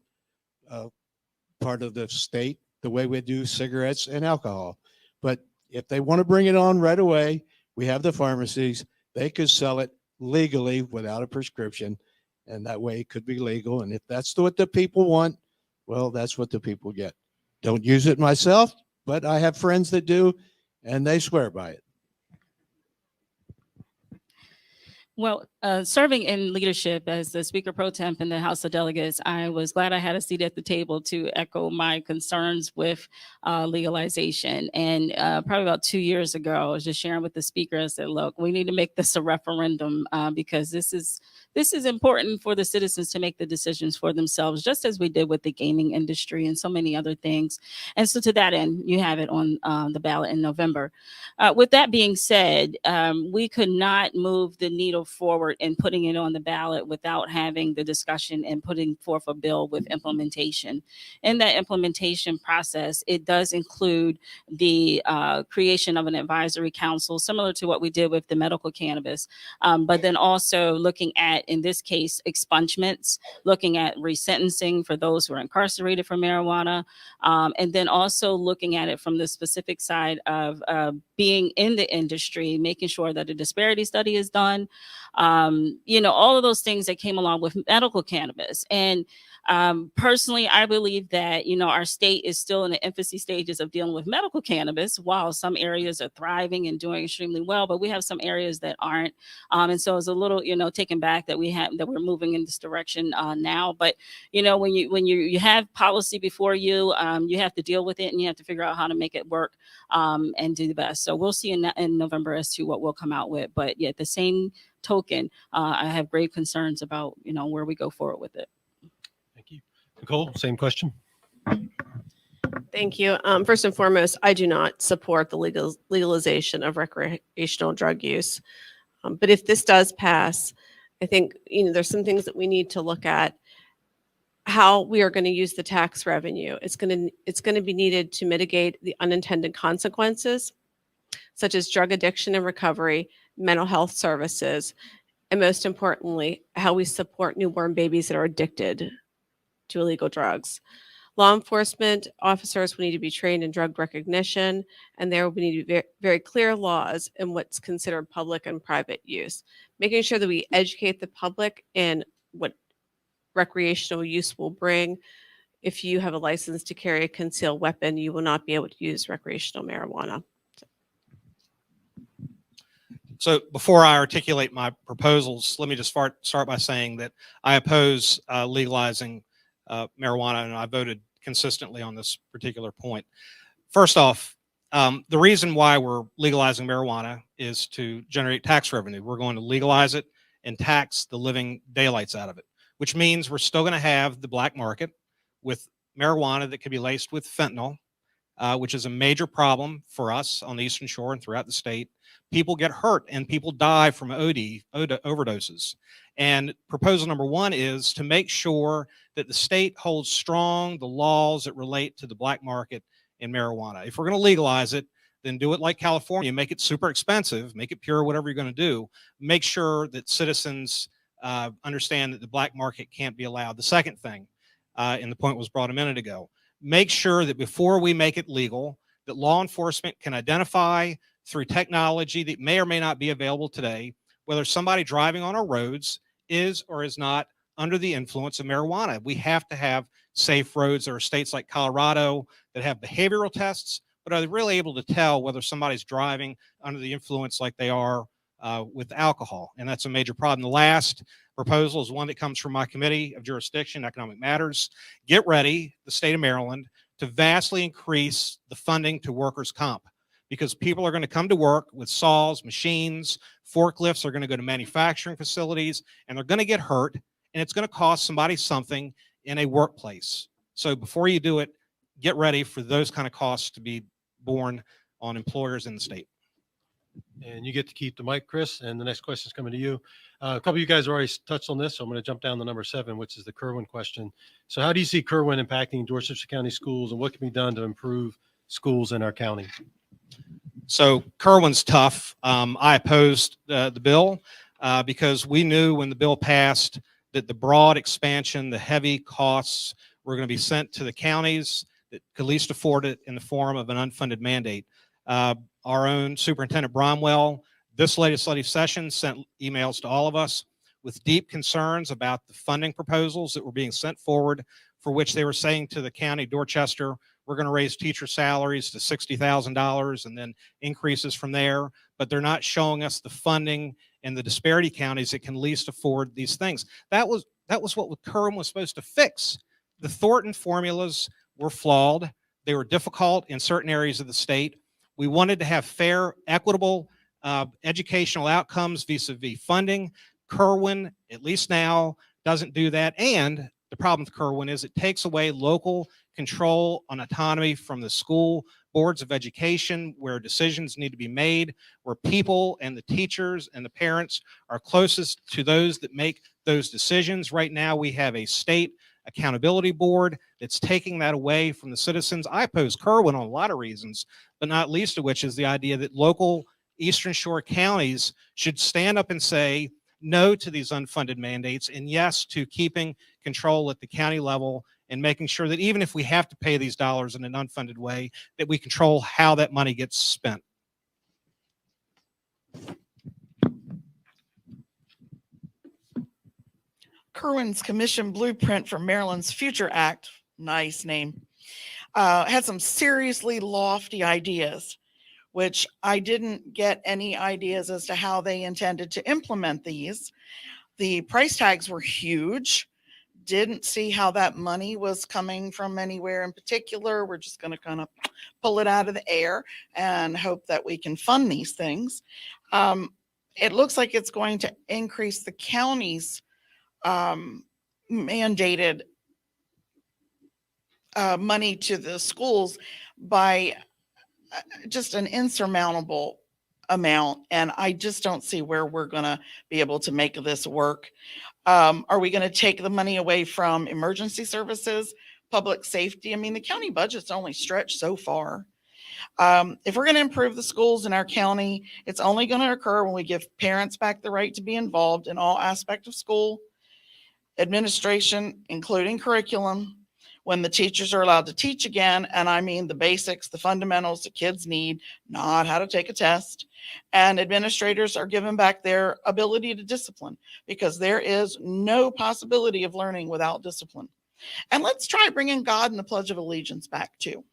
S2: part of the state, the way we do cigarettes and alcohol. But if they want to bring it on right away, we have the pharmacies. They could sell it legally without a prescription, and that way it could be legal. And if that's what the people want, well, that's what the people get. Don't use it myself, but I have friends that do, and they swear by it.
S3: Well, Serving in leadership as the Speaker Pro Temp in the House of Delegates, I was glad I had a seat at the table to echo my concerns with legalization. And probably about 2 years ago, I was just sharing with the Speaker. I said, "Look, we need to make this a referendum because this is important for the citizens to make the decisions for themselves, just as we did with the gaming industry and so many other things." And so, to that end, you have it on the ballot in November. With that being said, we could not move the needle forward in putting it on the ballot without having the discussion and putting forth a bill with implementation. In that implementation process, it does include the creation of an advisory council, similar to what we did with the medical cannabis, but then also looking at, in this case, expungements, looking at resentencing for those who are incarcerated for marijuana, and then also looking at it from the specific side of being in the industry, making sure that a disparity study is done, all of those things that came along with medical cannabis. And personally, I believe that, our state is still in the infancy stages of dealing with medical cannabis, while some areas are thriving and doing extremely well, but we have some areas that aren't. And so it's a little, taken back that we're moving in this direction now. But, when you have policy before you, you have to deal with it and you have to figure out how to make it work and do the best. So we'll see in November as to what we'll come out with. But yeah, at the same token, I have grave concerns about, where we go forward with it.
S1: Thank you. Nicole, same question.
S4: Thank you. First and foremost, I do not support the legalization of recreational drug use. But if this does pass, I think, there's some things that we need to look at. How we are going to use the tax revenue. It's going to be needed to mitigate the unintended consequences, such as drug addiction and recovery, mental health services, and most importantly, how we support newborn babies that are addicted to illegal drugs. Law enforcement officers will need to be trained in drug recognition, and there will need to be very, very clear laws in what's considered public and private use, making sure that we educate the public in what recreational use will bring. If you have a license to carry a concealed weapon, you will not be able to use recreational marijuana.
S5: So before I articulate my proposals, let me just start by saying that I oppose legalizing marijuana, and I voted consistently on this particular point. First off, the reason why we're legalizing marijuana is to generate tax revenue. We're going to legalize it and tax the living daylights out of it, which means we're still going to have the black market with marijuana that could be laced with fentanyl, which is a major problem for us on the Eastern Shore and throughout the state. People get hurt and people die from overdoses. And proposal number one is to make sure that the state holds strong the laws that relate to the black market in marijuana. If we're going to legalize it, then do it like California, make it super expensive, make it pure, whatever you're going to do. Make sure that citizens understand that the black market can't be allowed. The second thing, and the point was brought a minute ago, make sure that before we make it legal, that law enforcement can identify through technology that may or may not be available today, whether somebody driving on our roads is or is not under the influence of marijuana. We have to have safe roads. There are states like Colorado that have behavioral tests, but are they really able to tell whether somebody's driving under the influence like they are with alcohol? And that's a major problem. The last proposal is one that comes from my committee of jurisdiction, Economic Matters. Get ready, the state of Maryland, to vastly increase the funding to workers' comp, because people are going to come to work with saws, machines, forklifts are going to go to manufacturing facilities, and they're going to get hurt, and it's going to cost somebody something in a workplace. So before you do it, get ready for those kind of costs to be borne on employers in the state.
S1: And you get to keep the mic, Chris. And the next question is coming to you. A couple of you guys already touched on this, so I'm going to jump down to number 7, which is the Kerwin question. So how do you see Kerwin impacting Dorchester County schools, and what can be done to improve schools in our county?
S5: So Kerwin's tough. I opposed the bill because we knew when the bill passed that the broad expansion, the heavy costs were going to be sent to the counties that could least afford it in the form of an unfunded mandate. Our own Superintendent Bromwell, this legislative session, sent emails to all of us with deep concerns about the funding proposals that were being sent forward, for which they were saying to the county, Dorchester, we're going to raise teacher salaries to $60,000 and then increases from there, but they're not showing us the funding in the disparity counties that can least afford these things. That was what Kerwin was supposed to fix. The Thornton formulas were flawed. They were difficult in certain areas of the state. We wanted to have fair, equitable educational outcomes vis-a-vis funding. Kerwin, at least now, doesn't do that. And the problem with Kerwin is it takes away local control on autonomy from the school boards of education, where decisions need to be made, where people and the teachers and the parents are closest to those that make those decisions. Right now, we have a state accountability board that's taking that away from the citizens. I oppose Kerwin on a lot of reasons, but not least of which is the idea that local Eastern Shore counties should stand up and say no to these unfunded mandates and yes to keeping control at the county level and making sure that even if we have to pay these dollars in an unfunded way, that we control how that money gets spent.
S6: Kerwin's Commission Blueprint for Maryland's Future Act, nice name, had some seriously lofty ideas, which I didn't get any ideas as to how they intended to implement these. The price tags were huge. Didn't see how that money was coming from anywhere in particular. We're just going to kind of pull it out of the air and hope that we can fund these things. It looks like it's going to increase the county's mandated money to the schools by just an insurmountable amount. And I just don't see where we're going to be able to make this work. Are we going to take the money away from emergency services, public safety? I mean, the county budget's only stretched so far. If we're going to improve the schools in our county, it's only going to occur when we give parents back the right to be involved in all aspects of school, administration, including curriculum, when the teachers are allowed to teach again. And I mean the basics, the fundamentals that kids need, not how to take a test. And administrators are given back their ability to discipline, because there is no possibility of learning without discipline. And let's try bringing God and the Pledge of Allegiance back too.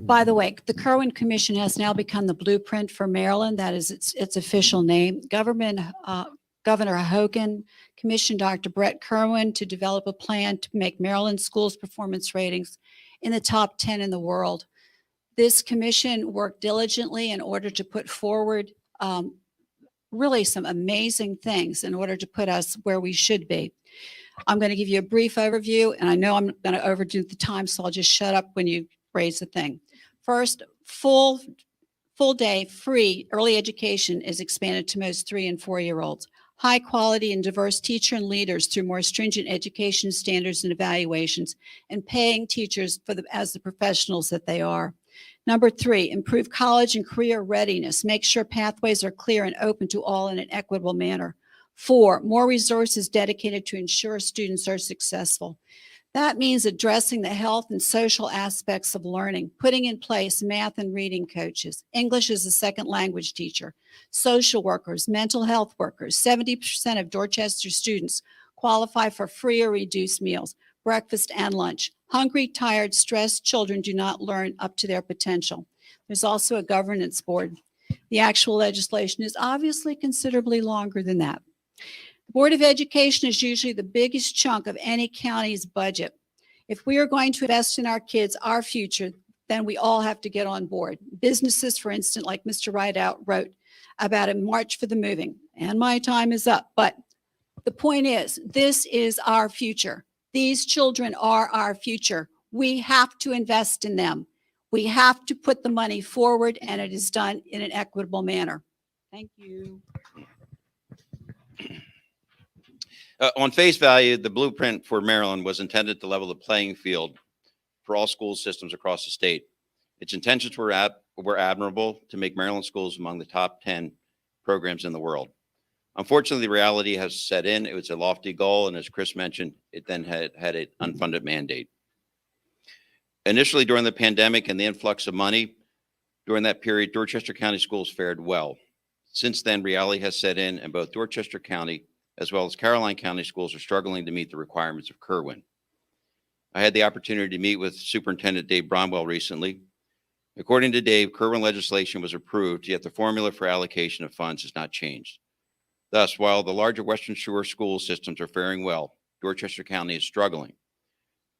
S7: By the way, the Kerwin Commission has now become the Blueprint for Maryland. That is its official name. Governor Hogan commissioned Dr. Brett Kerwin to develop a plan to make Maryland schools' performance ratings in the top 10 in the world. This commission worked diligently in order to put forward really some amazing things in order to put us where we should be. I'm going to give you a brief overview, and I know I'm going to overdo the time, so I'll just shut up when you raise the thing. First, full day free early education is expanded to most 3 and 4-year-olds. High quality and diverse teacher and leaders through more stringent education standards and evaluations, and paying teachers as the professionals that they are. Number 3, improve college and career readiness. Make sure pathways are clear and open to all in an equitable manner. 4, more resources dedicated to ensure students are successful. That means addressing the health and social aspects of learning, putting in place math and reading coaches, English as a second language teacher, social workers, mental health workers. 70% of Dorchester students qualify for free or reduced meals, breakfast and lunch. Hungry, tired, stressed children do not learn up to their potential. There's also a governance board. The actual legislation is obviously considerably longer than that. The Board of Education is usually the biggest chunk of any county's budget. If we are going to invest in our kids, our future, then we all have to get on board. Businesses, for instance, like Mr. Rideout wrote about a march for the moving, and my time is up. But the point is, this is our future. These children are our future. We have to invest in them. We have to put the money forward, and it is done in an equitable manner. Thank you.
S8: On face value, the Blueprint for Maryland was intended to level the playing field for all school systems across the state. Its intentions were admirable to make Maryland schools among the top 10 programs in the world. Unfortunately, the reality has set in. It was a lofty goal, and as Chris mentioned, it then had an unfunded mandate. Initially, during the pandemic and the influx of money, during that period, Dorchester County schools fared well. Since then, reality has set in, and both Dorchester County as well as Caroline County schools are struggling to meet the requirements of Kerwin. I had the opportunity to meet with Superintendent Dave Bromwell recently. According to Dave, Kerwin legislation was approved, yet the formula for allocation of funds has not changed. Thus, while the larger Western Shore school systems are faring well, Dorchester County is struggling.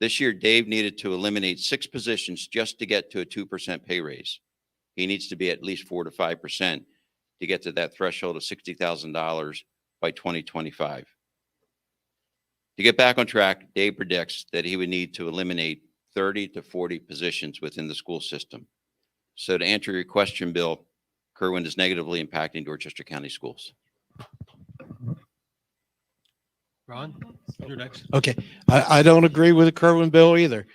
S8: This year, Dave needed to eliminate 6 positions just to get to a 2% pay raise. He needs to be at least 4 to 5% to get to that threshold of $60,000 by 2025. To get back on track, Dave predicts that he would need to eliminate 30 to 40 positions within the school system. So to answer your question, Bill, Kerwin is negatively impacting Dorchester County schools.
S1: Ron, you're next.
S2: Okay, I don't agree with the Kerwin bill either.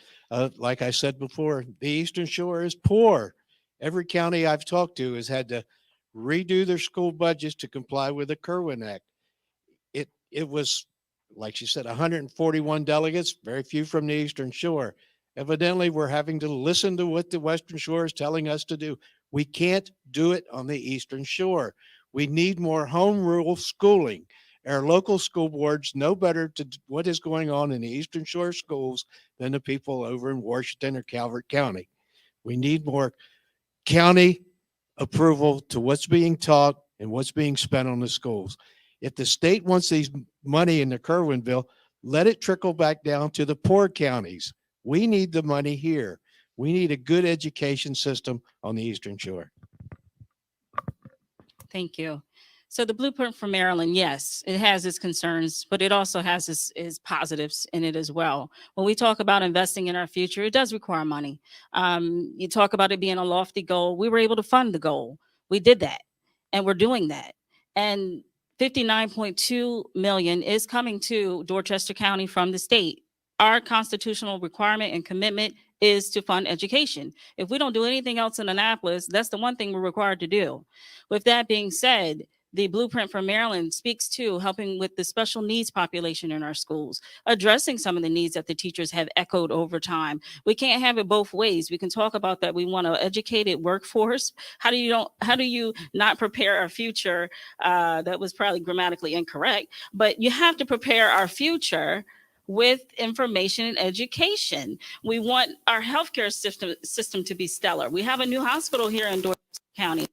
S2: Like I said before, the Eastern Shore is poor. Every county I've talked to has had to redo their school budgets to comply with the Kerwin Act. It was, like she said, 141 delegates, very few from the Eastern Shore. Evidently, we're having to listen to what the Western Shore is telling us to do. We can't do it on the Eastern Shore. We need more home rule schooling. Our local school boards know better to what is going on in the Eastern Shore schools than the people over in Washington or Calvert County. We need more county approval to what's being taught and what's being spent on the schools. If the state wants these money in the Kerwin bill, let it trickle back down to the poor counties. We need the money here. We need a good education system on the Eastern Shore.
S3: Thank you. So the blueprint for Maryland, yes, it has its concerns, but it also has its positives in it as well. When we talk about investing in our future, it does require money. You talk about it being a lofty goal. We were able to fund the goal. We did that, and we're doing that. And 59.2 million is coming to Dorchester County from the state. Our constitutional requirement and commitment is to fund education. If we don't do anything else in Annapolis, that's the one thing we're required to do. With that being said, the blueprint for Maryland speaks to helping with the special needs population in our schools, addressing some of the needs that the teachers have echoed over time. We can't have it both ways. We can talk about that. We want an educated workforce. How do you not prepare our future? That was probably grammatically incorrect, but you have to prepare our future with information and education. We want our healthcare system to be stellar. We have a new hospital here in Dorchester County.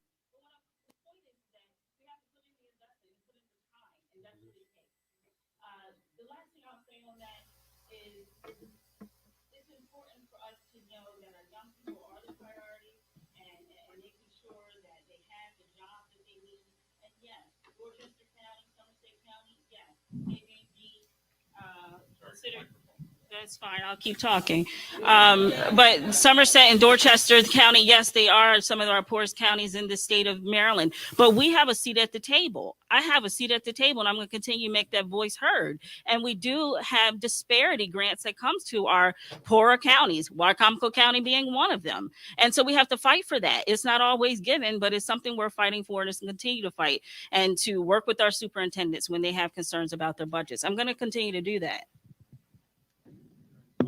S3: That's fine. I'll keep talking. But Somerset and Dorchester County, yes, they are some of our poorest counties in the state of Maryland. But we have a seat at the table. I have a seat at the table, and I'm going to continue to make that voice heard. And we do have disparity grants that comes to our poorer counties, Wycomico County being one of them. And so we have to fight for that. It's not always given, but it's something we're fighting for, and it's going to continue to fight and to work with our superintendents when they have concerns about their budgets. I'm going to continue to do that.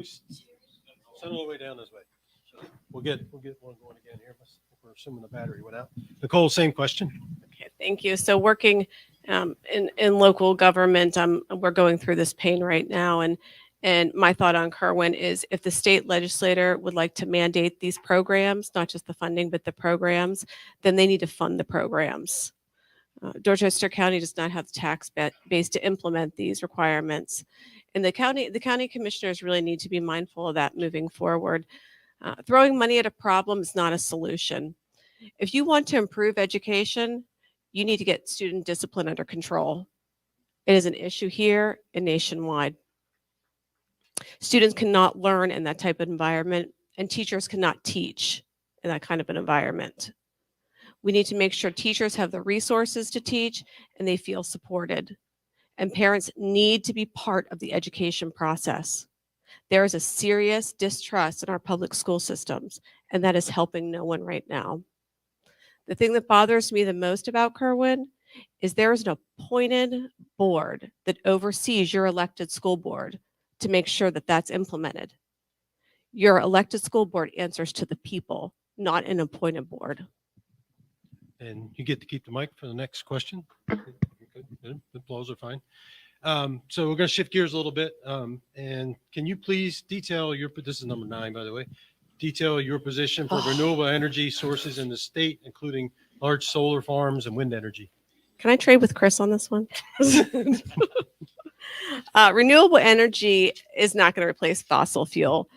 S1: Send it all the way down this way. So we'll get one going again here. We're assuming the battery went out. Nicole, same question.
S4: Okay, thank you. So working in local government, we're going through this pain right now. And my thought on Kerwin is if the state legislator would like to mandate these programs, not just the funding, but the programs, then they need to fund the programs. Dorchester County does not have the tax base to implement these requirements. And the county commissioners really need to be mindful of that moving forward. Throwing money at a problem is not a solution. If you want to improve education, you need to get student discipline under control. It is an issue here and nationwide. Students cannot learn in that type of environment, and teachers cannot teach in that kind of an environment. We need to make sure teachers have the resources to teach and they feel supported. And parents need to be part of the education process. There is a serious distrust in our public school systems, and that is helping no one right now. The thing that bothers me the most about Kerwin is there is an appointed board that oversees your elected school board to make sure that that's implemented. Your elected school board answers to the people, not an appointed board.
S1: And you get to keep the mic for the next question. Good. The applause are fine. So we're going to shift gears a little bit. And can you please detail this is number 9, by the way. detail your position for renewable energy sources in the state, including large solar farms and wind energy.
S4: Can I trade with Chris on this one? Renewable energy is not going to replace fossil fuel.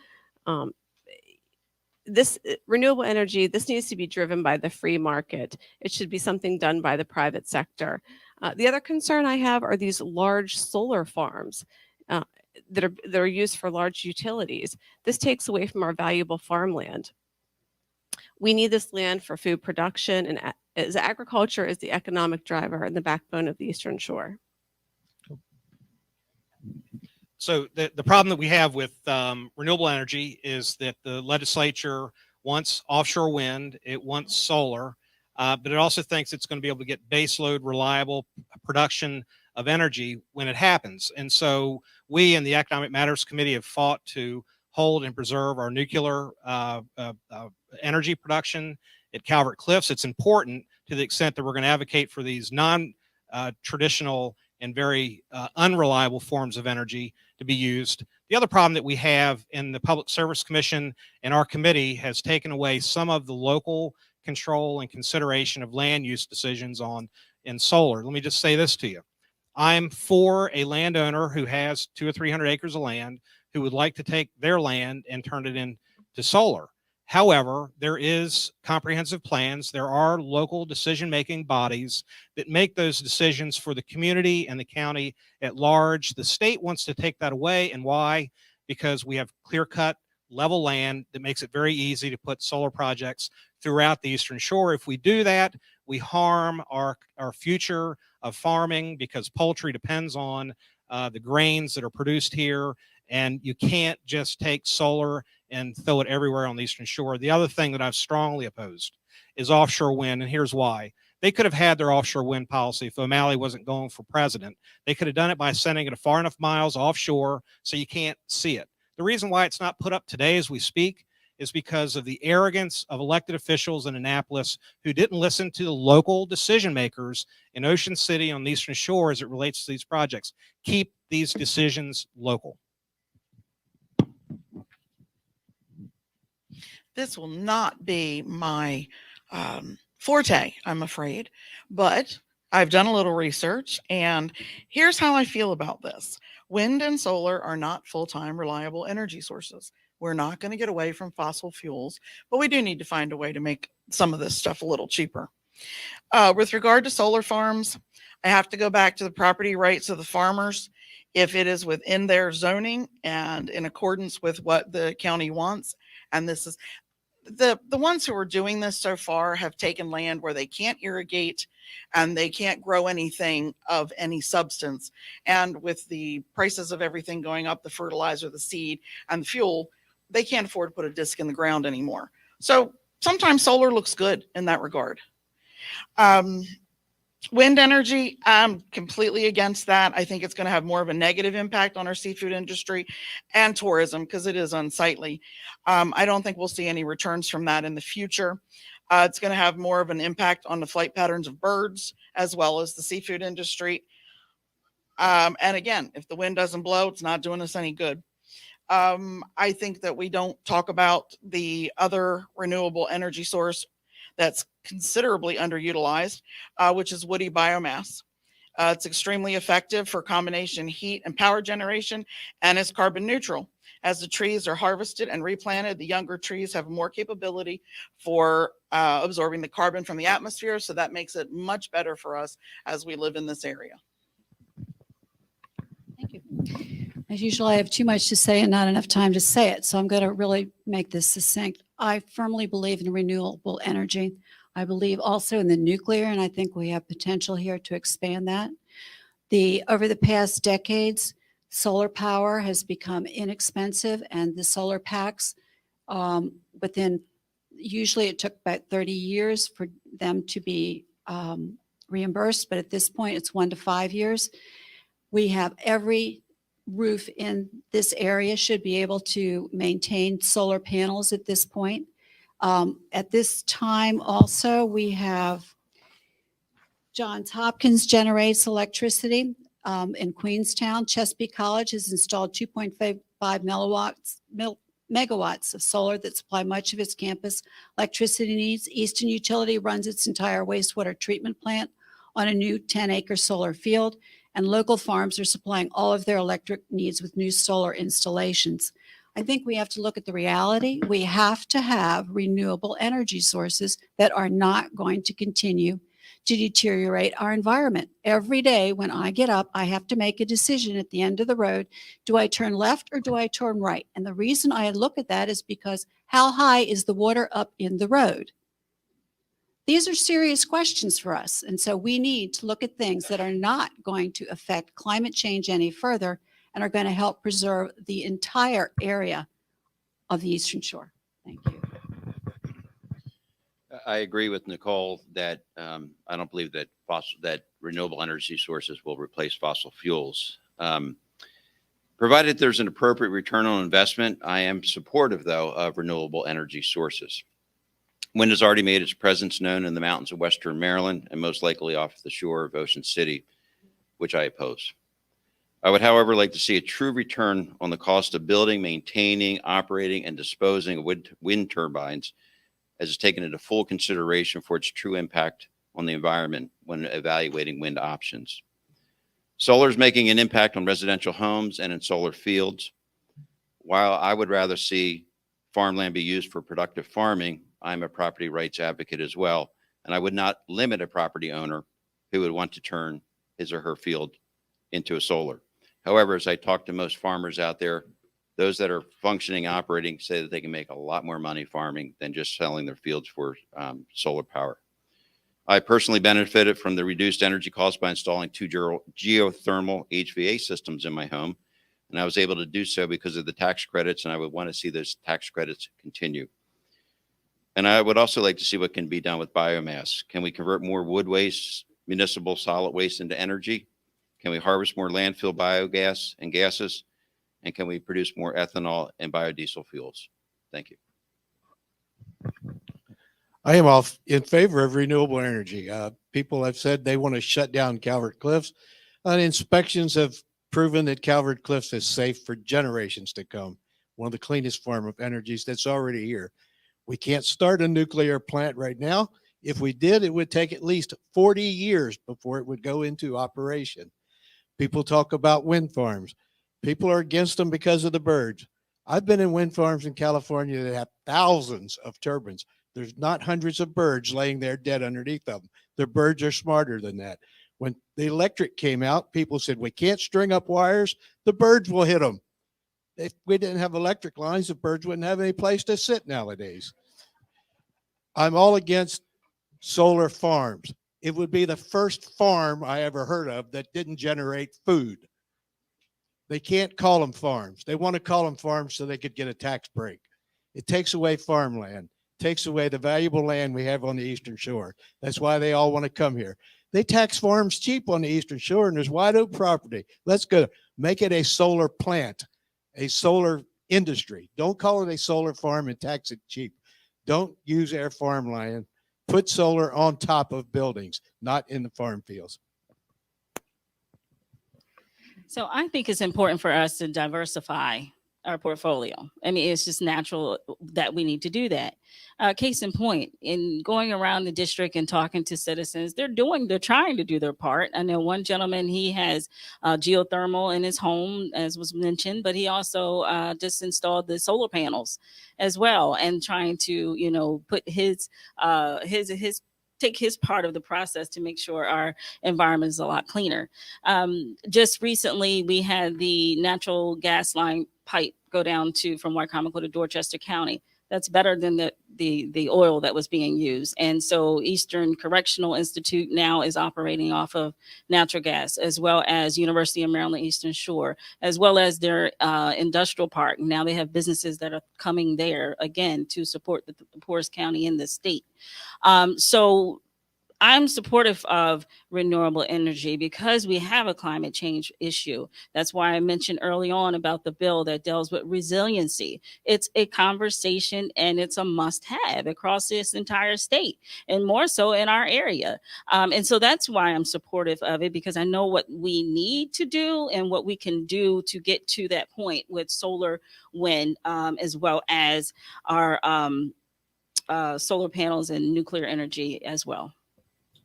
S4: This renewable energy, this needs to be driven by the free market. It should be something done by the private sector. The other concern I have are these large solar farms that are used for large utilities. This takes away from our valuable farmland. We need this land for food production, and as agriculture is the economic driver and the backbone of the Eastern Shore.
S5: So the problem that we have with renewable energy is that the legislature wants offshore wind, it wants solar, but it also thinks it's going to be able to get baseload reliable production of energy when it happens. And so we in the Economic Matters Committee have fought to hold and preserve our nuclear energy production at Calvert Cliffs. It's important to the extent that we're going to advocate for these non-traditional and very unreliable forms of energy to be used. The other problem that we have in the Public Service Commission and our committee has taken away some of the local control and consideration of land use decisions in solar. Let me just say this to you. I'm for a landowner who has 200 or 300 acres of land who would like to take their land and turn it into solar. However, there is comprehensive plans. There are local decision-making bodies that make those decisions for the community and the county at large. The state wants to take that away. And why? Because we have clear-cut, level land that makes it very easy to put solar projects throughout the Eastern Shore. If we do that, we harm our future of farming because poultry depends on the grains that are produced here. And you can't just take solar and throw it everywhere on the Eastern Shore. The other thing that I've strongly opposed is offshore wind, and here's why. They could have had their offshore wind policy if O'Malley wasn't going for president. They could have done it by sending it far enough miles offshore so you can't see it. The reason why it's not put up today as we speak is because of the arrogance of elected officials in Annapolis who didn't listen to the local decision makers in Ocean City on the Eastern Shore as it relates to these projects. Keep these decisions local.
S6: This will not be my forte, I'm afraid, but I've done a little research, and here's how I feel about this. Wind and solar are not full-time reliable energy sources. We're not going to get away from fossil fuels, but we do need to find a way to make some of this stuff a little cheaper. With regard to solar farms, I have to go back to the property rights of the farmers. If it is within their zoning and in accordance with what the county wants, and this is the ones who are doing this so far have taken land where they can't irrigate and they can't grow anything of any substance. And with the prices of everything going up, the fertilizer, the seed, and the fuel, they can't afford to put a disc in the ground anymore. So sometimes solar looks good in that regard. Wind energy, I'm completely against that. I think it's going to have more of a negative impact on our seafood industry and tourism because it is unsightly. I don't think we'll see any returns from that in the future. It's going to have more of an impact on the flight patterns of birds as well as the seafood industry. And again, if the wind doesn't blow, it's not doing us any good. I think that we don't talk about the other renewable energy source that's considerably underutilized, which is woody biomass. It's extremely effective for combination heat and power generation, and it's carbon neutral. As the trees are harvested and replanted, the younger trees have more capability for absorbing the carbon from the atmosphere, so that makes it much better for us as we live in this area.
S7: Thank you. As usual, I have too much to say and not enough time to say it, so I'm going to really make this succinct. I firmly believe in renewable energy. I believe also in the nuclear, and I think we have potential here to expand that. Over the past decades, solar power has become inexpensive, and the solar packs, usually it took about 30 years for them to be reimbursed, but at this point, it's 1 to 5 years. We have every roof in this area should be able to maintain solar panels at this point. At this time also, we have Johns Hopkins generates electricity in Queenstown. Chesapeake College has installed 2.5 megawatts of solar that supply much of its campus electricity needs. Eastern Utility runs its entire wastewater treatment plant on a new 10-acre solar field, and local farms are supplying all of their electric needs with new solar installations. I think we have to look at the reality. We have to have renewable energy sources that are not going to continue to deteriorate our environment. Every day when I get up, I have to make a decision at the end of the road. Do I turn left or do I turn right? And the reason I look at that is because how high is the water up in the road? These are serious questions for us. And so we need to look at things that are not going to affect climate change any further and are going to help preserve the entire area of the Eastern Shore. Thank you.
S8: I agree with Nicole that I don't believe that renewable energy sources will replace fossil fuels. Provided there's an appropriate return on investment, I am supportive, though, of renewable energy sources. Wind has already made its presence known in the mountains of Western Maryland and most likely off the shore of Ocean City, which I oppose. I would, however, like to see a true return on the cost of building, maintaining, operating, and disposing of wind turbines, as is taken into full consideration for its true impact on the environment when evaluating wind options. Solar is making an impact on residential homes and in solar fields. While I would rather see farmland be used for productive farming, I'm a property rights advocate as well, and I would not limit a property owner who would want to turn his or her field into a solar. However, as I talk to most farmers out there, those that are functioning, operating, say that they can make a lot more money farming than just selling their fields for solar power. I personally benefited from the reduced energy costs by installing 2 geothermal HVA systems in my home, and I was able to do so because of the tax credits, and I would want to see those tax credits continue. And I would also like to see what can be done with biomass. Can we convert more wood waste, municipal solid waste into energy? Can we harvest more landfill biogas and gases? And can we produce more ethanol and biodiesel fuels? Thank you.
S2: I am all in favor of renewable energy. People have said they want to shut down Calvert Cliffs. Inspections have proven that Calvert Cliffs is safe for generations to come. One of the cleanest form of energies that's already here. We can't start a nuclear plant right now. If we did, it would take at least 40 years before it would go into operation. People talk about wind farms. People are against them because of the birds. I've been in wind farms in California that have thousands of turbines. There's not hundreds of birds laying there dead underneath them. The birds are smarter than that. When the electric came out, people said, we can't string up wires. The birds will hit them. If we didn't have electric lines, the birds wouldn't have any place to sit nowadays. I'm all against solar farms. It would be the first farm I ever heard of that didn't generate food. They can't call them farms. They want to call them farms so they could get a tax break. It takes away farmland, takes away the valuable land we have on the Eastern Shore. That's why they all want to come here. They tax farms cheap on the Eastern Shore, and there's wide open property. Let's go make it a solar plant, a solar industry. Don't call it a solar farm and tax it cheap. Don't use air farmland. Put solar on top of buildings, not in the farm fields.
S3: So I think it's important for us to diversify our portfolio. I mean, it's just natural that we need to do that. Case in point, in going around the district and talking to citizens, they're trying to do their part. I know one gentleman, he has geothermal in his home, as was mentioned, but he also just installed the solar panels as well, and trying to, put take his part of the process to make sure our environment is a lot cleaner. Just recently, we had the natural gas line pipe go down from Wycomico to Dorchester County. That's better than the oil that was being used. And so Eastern Correctional Institute now is operating off of natural gas, as well as University of Maryland Eastern Shore, as well as their industrial park. Now they have businesses that are coming there again to support the poorest county in the state. So I'm supportive of renewable energy because we have a climate change issue. That's why I mentioned early on about the bill that deals with resiliency. It's a conversation and it's a must have across this entire state and more so in our area. And so that's why I'm supportive of it, because I know what we need to do and what we can do to get to that point with solar, wind, as well as our solar panels and nuclear energy as well.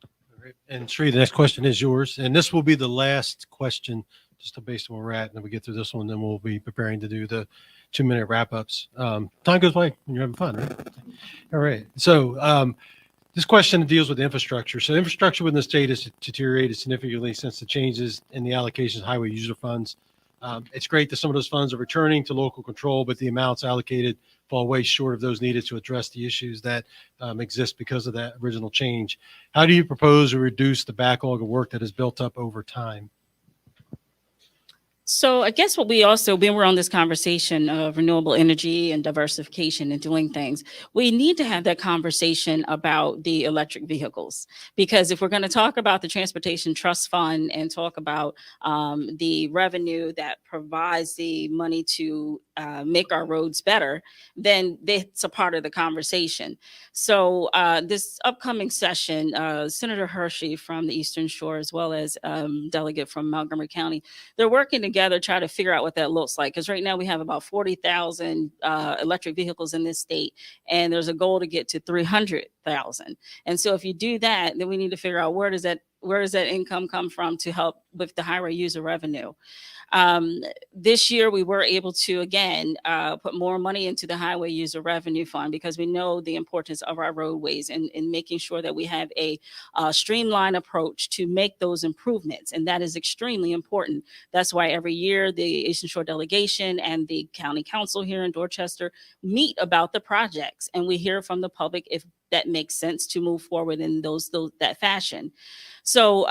S1: All right. And Sri, the next question is yours. And this will be the last question, just based on where we're at. And then we get through this one, then we'll be preparing to do the 2-minute wrap-ups. Time goes by when you're having fun, right? All right. So this question deals with infrastructure. So infrastructure within the state has deteriorated significantly since the changes in the allocation of highway user funds. It's great that some of those funds are returning to local control, but the amounts allocated fall way short of those needed to address the issues that exist because of that original change. How do you propose to reduce the backlog of work that has built up over time?
S3: So I guess what we also, when we're on this conversation of renewable energy and diversification and doing things, we need to have that conversation about the electric vehicles. Because if we're going to talk about the Transportation Trust Fund and talk about the revenue that provides the money to make our roads better, then it's a part of the conversation. So this upcoming session, Senator Hershey from the Eastern Shore, as well as delegate from Montgomery County, they're working together, try to figure out what that looks like. Because right now we have about 40,000 electric vehicles in this state, and there's a goal to get to 300,000. And so if you do that, then we need to figure out where does that income come from to help with the highway user revenue. This year, we were able to, again, put more money into the Highway User Revenue Fund because we know the importance of our roadways and making sure that we have a streamlined approach to make those improvements. And that is extremely important. That's why every year the Eastern Shore Delegation and the County Council here in Dorchester meet about the projects. And we hear from the public if that makes sense to move forward in that fashion. So,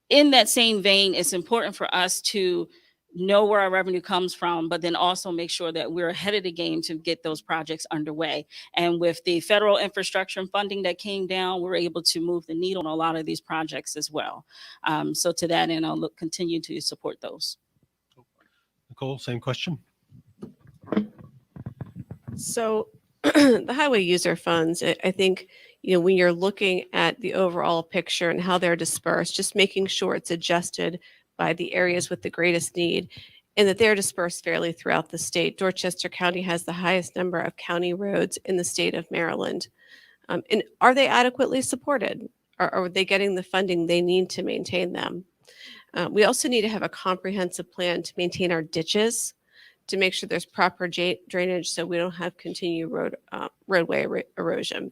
S3: in that same vein, it's important for us to know where our revenue comes from, but then also make sure that we're ahead of the game to get those projects underway. And with the federal infrastructure and funding that came down, we're able to move the needle on a lot of these projects as well. So to that end, I'll continue to support those.
S1: Nicole, same question.
S4: So the highway user funds, I think, when you're looking at the overall picture and how they're dispersed, just making sure it's adjusted by the areas with the greatest need and that they're dispersed fairly throughout the state. Dorchester County has the highest number of county roads in the state of Maryland. And are they adequately supported? Are they getting the funding they need to maintain them? We also need to have a comprehensive plan to maintain our ditches, to make sure there's proper drainage so we don't have continued roadway erosion.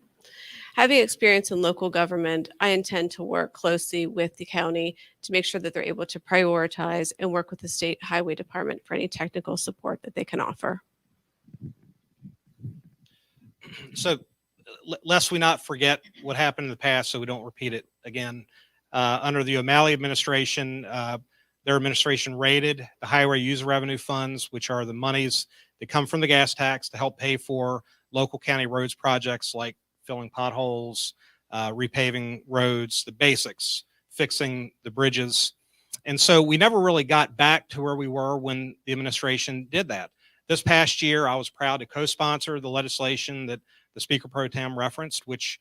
S4: Having experience in local government, I intend to work closely with the county to make sure that they're able to prioritize and work with the state highway department for any technical support that they can offer.
S5: So lest we not forget what happened in the past so we don't repeat it again, under the O'Malley administration, their administration raided the highway user revenue funds, which are the monies that come from the gas tax to help pay for local county roads projects like filling potholes, repaving roads, the basics, fixing the bridges. And so we never really got back to where we were when the administration did that. This past year, I was proud to co-sponsor the legislation that the Speaker Pro Tem referenced, which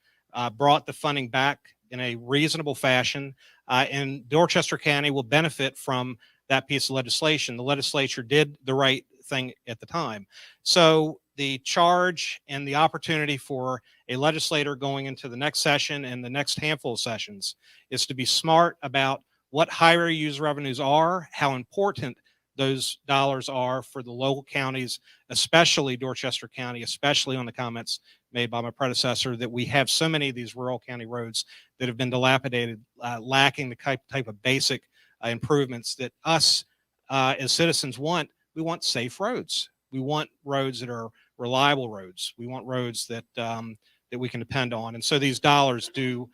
S5: brought the funding back in a reasonable fashion. And Dorchester County will benefit from that piece of legislation. The legislature did the right thing at the time. So the charge and the opportunity for a legislator going into the next session and the next handful of sessions is to be smart about what highway user revenues are, how important those dollars are for the local counties, especially Dorchester County, especially on the comments made by my predecessor that we have so many of these rural county roads that have been dilapidated, lacking the type of basic improvements that us as citizens want. We want safe roads. We want roads that are reliable roads. We want roads that that we can depend on. And so these dollars do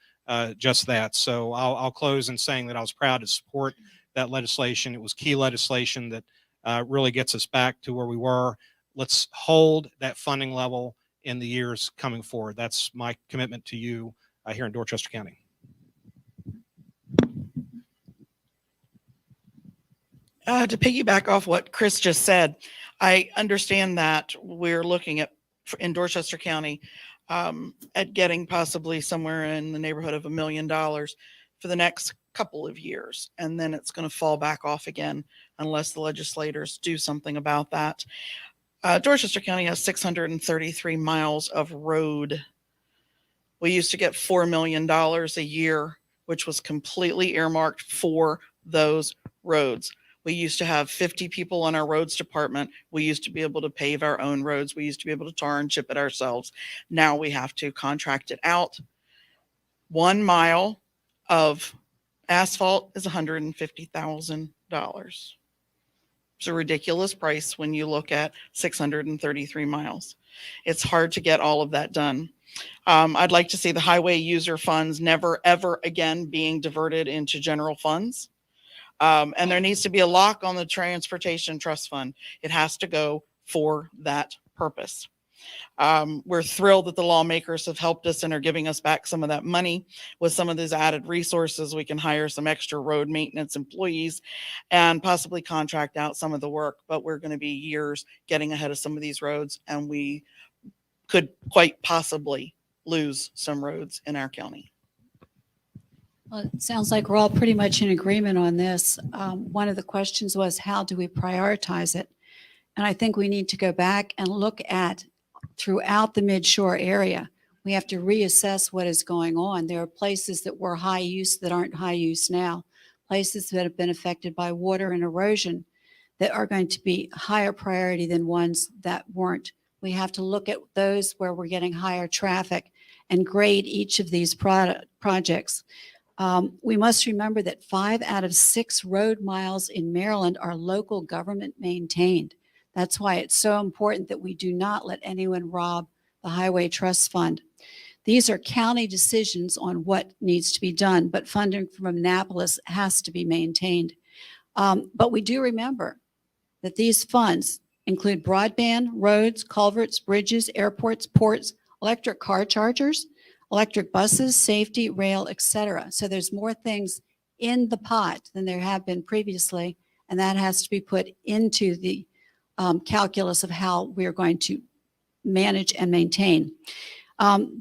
S5: just that. So I'll close in saying that I was proud to support that legislation. It was key legislation that really gets us back to where we were. Let's hold that funding level in the years coming forward. That's my commitment to you here in Dorchester County.
S6: To piggyback off what Chris just said, I understand that we're looking at in Dorchester County at getting possibly somewhere in the neighborhood of $1 million for the next couple of years, and then it's going to fall back off again unless the legislators do something about that. Dorchester County has 633 miles of road. We used to get $4 million a year, which was completely earmarked for those roads. We used to have 50 people on our roads department. We used to be able to pave our own roads. We used to be able to tar and chip it ourselves. Now we have to contract it out. 1 mile of asphalt is $150,000. It's a ridiculous price when you look at 633 miles. It's hard to get all of that done. I'd like to see the highway user funds never, ever again being diverted into general funds. And there needs to be a lock on the transportation trust fund. It has to go for that purpose. We're thrilled that the lawmakers have helped us and are giving us back some of that money. With some of these added resources, we can hire some extra road maintenance employees and possibly contract out some of the work, but we're going to be years getting ahead of some of these roads, and we could quite possibly lose some roads in our county.
S7: Well, it sounds like we're all pretty much in agreement on this. One of the questions was, how do we prioritize it? And I think we need to go back and look at throughout the Mid-Shore area. We have to reassess what is going on. There are places that were high use that aren't high use now, places that have been affected by water and erosion that are going to be higher priority than ones that weren't. We have to look at those where we're getting higher traffic and grade each of these projects. We must remember that 5 out of 6 road miles in Maryland are local government maintained. That's why it's so important that we do not let anyone rob the Highway Trust Fund. These are county decisions on what needs to be done, but funding from Annapolis has to be maintained. But we do remember that these funds include broadband, roads, culverts, bridges, airports, ports, electric car chargers, electric buses, safety, rail, etc. So there's more things in the pot than there have been previously, and that has to be put into the calculus of how we're going to manage and maintain.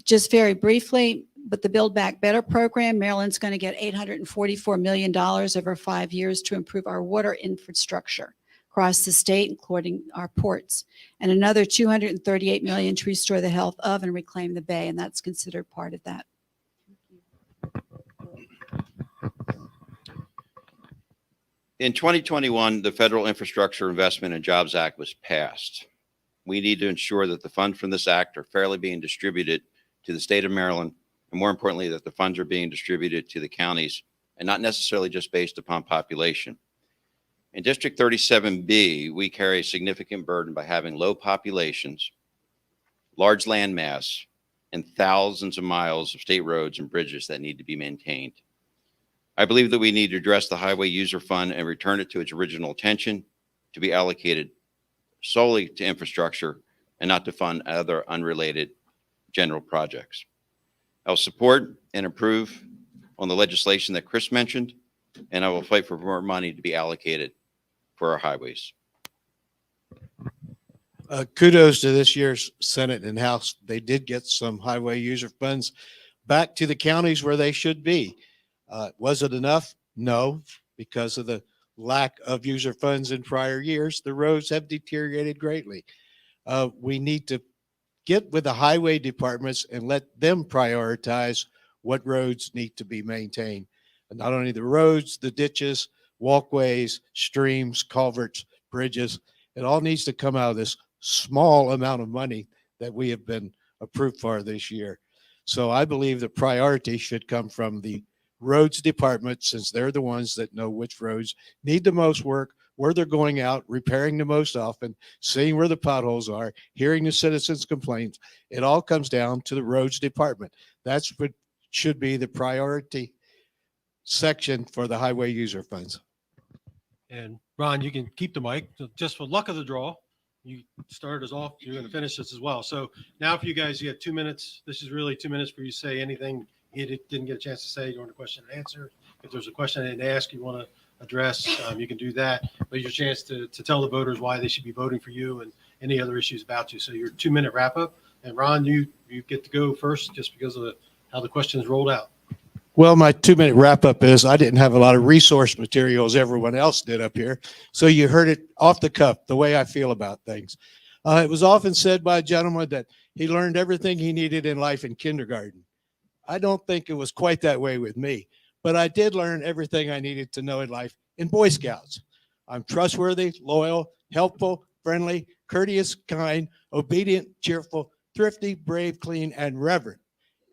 S7: Just very briefly, but the Build Back Better program, Maryland's going to get $844 million over 5 years to improve our water infrastructure across the state, including our ports, and another $238 million to restore the health of and reclaim the bay, and that's considered part of that.
S8: In 2021, the Federal Infrastructure Investment and Jobs Act was passed. We need to ensure that the funds from this act are fairly being distributed to the state of Maryland, and more importantly, that the funds are being distributed to the counties and not necessarily just based upon population. In District 37B, we carry a significant burden by having low populations, large land mass, and thousands of miles of state roads and bridges that need to be maintained. I believe that we need to address the Highway User Fund and return it to its original intention, to be allocated solely to infrastructure and not to fund other unrelated general projects. I'll support and approve on the legislation that Chris mentioned, and I will fight for more money to be allocated for our highways.
S2: Kudos to this year's Senate and House. They did get some highway user funds back to the counties where they should be. Was it enough? No, because of the lack of user funds in prior years, the roads have deteriorated greatly. We need to get with the highway departments and let them prioritize what roads need to be maintained. And not only the roads, the ditches, walkways, streams, culverts, bridges, it all needs to come out of this small amount of money that we have been approved for this year. So I believe the priority should come from the roads department, since they're the ones that know which roads need the most work, where they're going out, repairing the most often, seeing where the potholes are, hearing the citizens' complaints. It all comes down to the roads department. That's what should be the priority section for the highway user funds.
S1: And Ron, you can keep the mic. So just for luck of the draw, you started us off. You're going to finish this as well. So now for you guys, you have 2 minutes. This is really 2 minutes for you to say anything you didn't get a chance to say during the question and answer. if there's a question I didn't ask you want to address, you can do that. But your chance to tell the voters why they should be voting for you and any other issues about you. So your 2-minute wrap up. And Ron, you get to go first just because of how the questions rolled out.
S2: Well, my 2-minute wrap up is I didn't have a lot of resource materials everyone else did up here. So you heard it off the cuff, the way I feel about things. It was often said by a gentleman that he learned everything he needed in life in kindergarten. I don't think it was quite that way with me, but I did learn everything I needed to know in life in Boy Scouts. I'm trustworthy, loyal, helpful, friendly, courteous, kind, obedient, cheerful, thrifty, brave, clean, and reverent.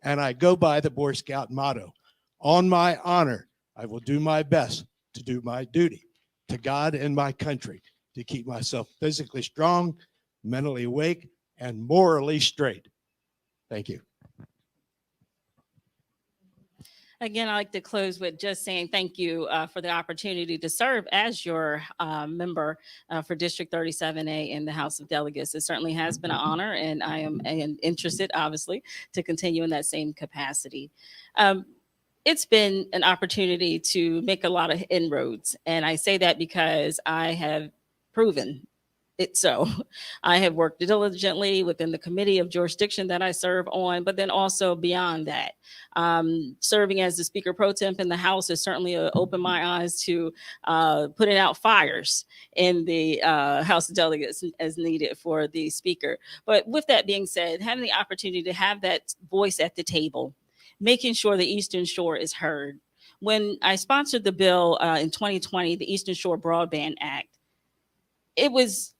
S2: And I go by the Boy Scout motto. On my honor, I will do my best to do my duty to God and my country, to keep myself physically strong, mentally awake, and morally straight. Thank you.
S3: Again, I'd like to close with just saying thank you for the opportunity to serve as your member for District 37A in the House of Delegates. It certainly has been an honor, and I am interested, obviously, to continue in that same capacity. It's been an opportunity to make a lot of inroads, and I say that because I have proven it so. I have worked diligently within the committee of jurisdiction that I serve on, but then also beyond that. Serving as the Speaker Pro Temp in the House has certainly opened my eyes to putting out fires in the House of Delegates as needed for the Speaker. But with that being said, having the opportunity to have that voice at the table, making sure the Eastern Shore is heard. When I sponsored the bill in 2020, the Eastern Shore Broadband Act, it was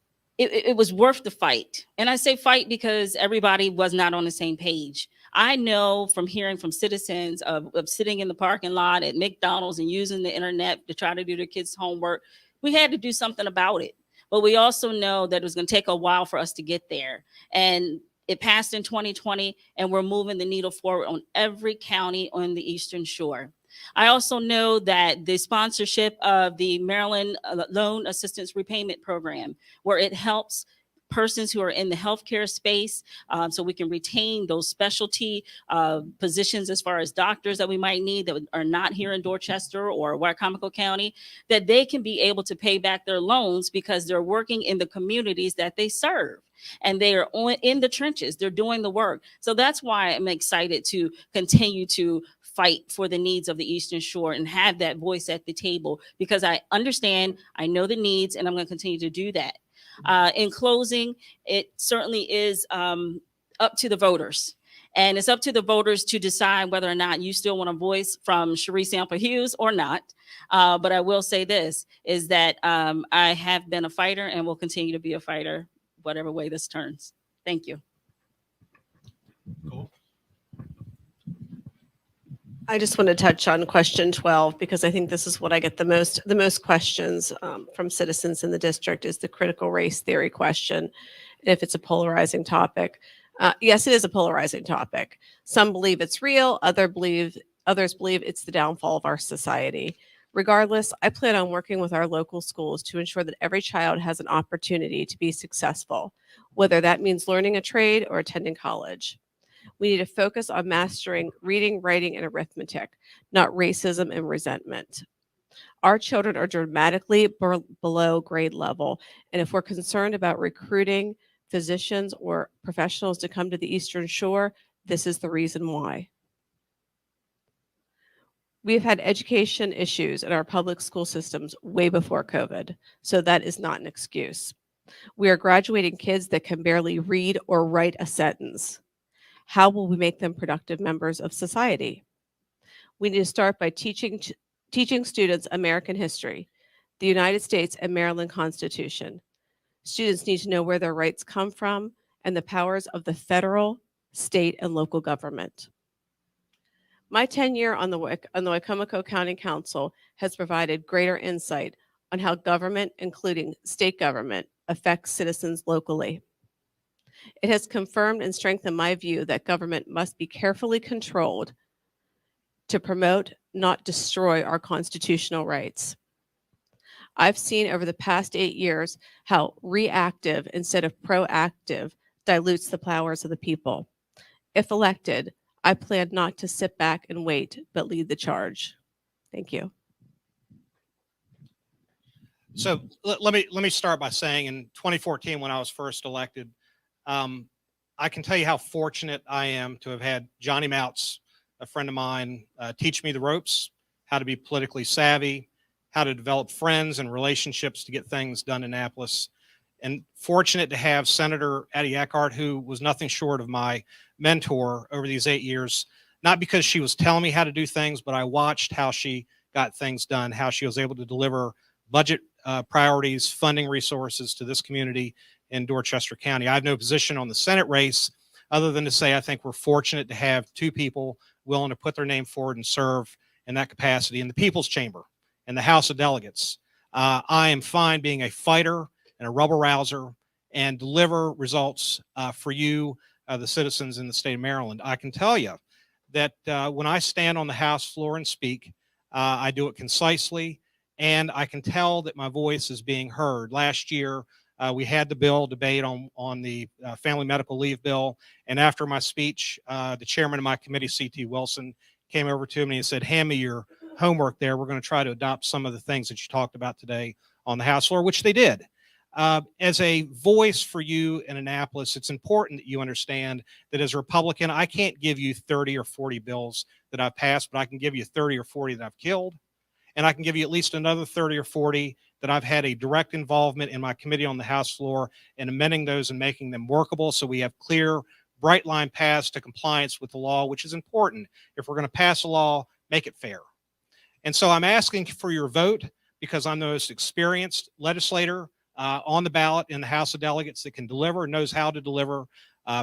S3: worth the fight. And I say fight because everybody was not on the same page. I know from hearing from citizens of sitting in the parking lot at McDonald's and using the internet to try to do their kids' homework, we had to do something about it. But we also know that it was going to take a while for us to get there. And it passed in 2020, and we're moving the needle forward on every county on the Eastern Shore. I also know that the sponsorship of the Maryland Loan Assistance Repayment Program, where it helps persons who are in the healthcare space, so we can retain those specialty positions as far as doctors that we might need that are not here in Dorchester or Wycomico County, that they can be able to pay back their loans because they're working in the communities that they serve. And they are in the trenches. They're doing the work. So that's why I'm excited to continue to fight for the needs of the Eastern Shore and have that voice at the table, because I understand, I know the needs, and I'm going to continue to do that. In closing, it certainly is up to the voters. And it's up to the voters to decide whether or not you still want a voice from Cherie Sample Hughes or not. But I will say this, is that I have been a fighter and will continue to be a fighter, whatever way this turns. Thank you.
S1: Cool.
S4: I just want to touch on question 12 because I think this is what I get the most questions from citizens in the district, is the critical race theory question. If it's a polarizing topic. Yes, it is a polarizing topic. Some believe it's real, others believe it's the downfall of our society. Regardless, I plan on working with our local schools to ensure that every child has an opportunity to be successful, whether that means learning a trade or attending college. We need to focus on mastering reading, writing, and arithmetic, not racism and resentment. Our children are dramatically below grade level, and if we're concerned about recruiting physicians or professionals to come to the Eastern Shore, this is the reason why. We've had education issues in our public school systems way before COVID, so that is not an excuse. We are graduating kids that can barely read or write a sentence. How will we make them productive members of society? We need to start by teaching students American history, the United States and Maryland Constitution. Students need to know where their rights come from and the powers of the federal, state, and local government. My tenure on the Wycomico County Council has provided greater insight on how government, including state government, affects citizens locally. It has confirmed and strengthened my view that government must be carefully controlled to promote, not destroy, our constitutional rights. I've seen over the past 8 years how reactive instead of proactive dilutes the powers of the people. If elected, I plan not to sit back and wait, but lead the charge. Thank you.
S5: So let me start by saying, in 2014, when I was first elected, I can tell you how fortunate I am to have had Johnny Mouts, a friend of mine, teach me the ropes, how to be politically savvy, how to develop friends and relationships to get things done in Annapolis. And fortunate to have Senator Addie Eckhart, who was nothing short of my mentor over these 8 years, not because she was telling me how to do things, but I watched how she got things done, how she was able to deliver budget priorities, funding resources to this community in Dorchester County. I have no position on the Senate race other than to say I think we're fortunate to have two people willing to put their name forward and serve in that capacity in the People's Chamber and the House of Delegates. I am fine being a fighter and a rebel rouser and deliver results for you, the citizens in the state of Maryland. I can tell you that when I stand on the House floor and speak, I do it concisely, and I can tell that my voice is being heard. Last year, we had the bill debate on the family medical leave bill, and after my speech, the chairman of my committee, C.T. Wilson, came over to me and said, hand me your homework there. We're going to try to adopt some of the things that you talked about today on the House floor, which they did. As a voice for you in Annapolis, it's important that you understand that as a Republican, I can't give you 30 or 40 bills that I've passed, but I can give you 30 or 40 that I've killed. And I can give you at least another 30 or 40 that I've had a direct involvement in my committee on the House floor in amending those and making them workable so we have clear, bright line paths to compliance with the law, which is important. If we're going to pass a law, make it fair. And so I'm asking for your vote because I'm the most experienced legislator on the ballot in the House of Delegates that can deliver, knows how to deliver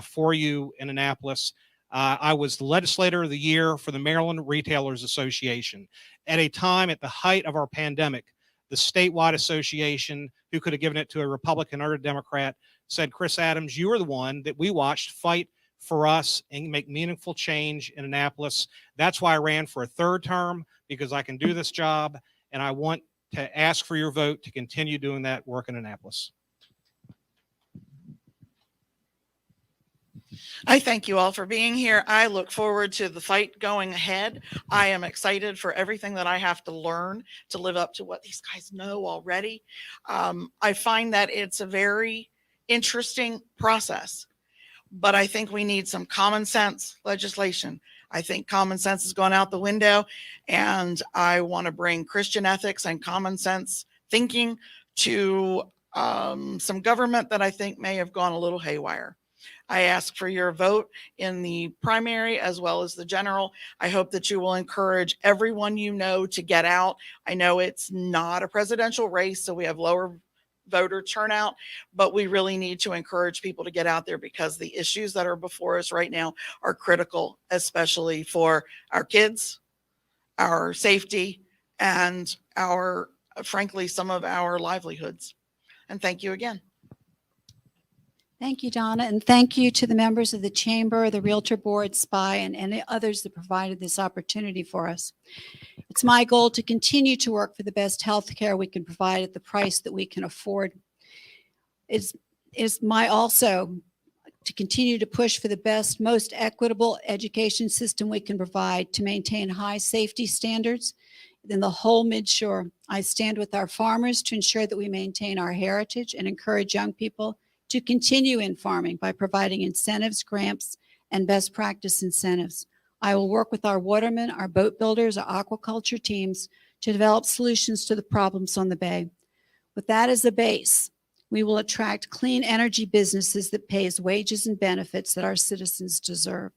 S5: for you in Annapolis. I was the legislator of the year for the Maryland Retailers Association. At a time at the height of our pandemic, the statewide association, who could have given it to a Republican or a Democrat, said, Chris Adams, you are the one that we watched fight for us and make meaningful change in Annapolis. That's why I ran for a third term, because I can do this job, and I want to ask for your vote to continue doing that work in Annapolis.
S6: I thank you all for being here. I look forward to the fight going ahead. I am excited for everything that I have to learn to live up to what these guys know already. I find that it's a very interesting process, but I think we need some common sense legislation. I think common sense has gone out the window, and I want to bring Christian ethics and common sense thinking to some government that I think may have gone a little haywire. I ask for your vote in the primary as well as the general. I hope that you will encourage everyone you know to get out. I know it's not a presidential race, so we have lower voter turnout, but we really need to encourage people to get out there because the issues that are before us right now are critical, especially for our kids, our safety, and our, frankly, some of our livelihoods. And thank you again.
S7: Thank you, Donna, and thank you to the members of the Chamber, the Realtor Board, SPY, and any others that provided this opportunity for us. It's my goal to continue to work for the best health care we can provide at the price that we can afford. It's my also to continue to push for the best, most equitable education system we can provide to maintain high safety standards in the whole Mid-Shore. I stand with our farmers to ensure that we maintain our heritage and encourage young people to continue in farming by providing incentives, grants, and best practice incentives. I will work with our watermen, our boat builders, our aquaculture teams to develop solutions to the problems on the bay. With that as a base, we will attract clean energy businesses that pays wages and benefits that our citizens deserve.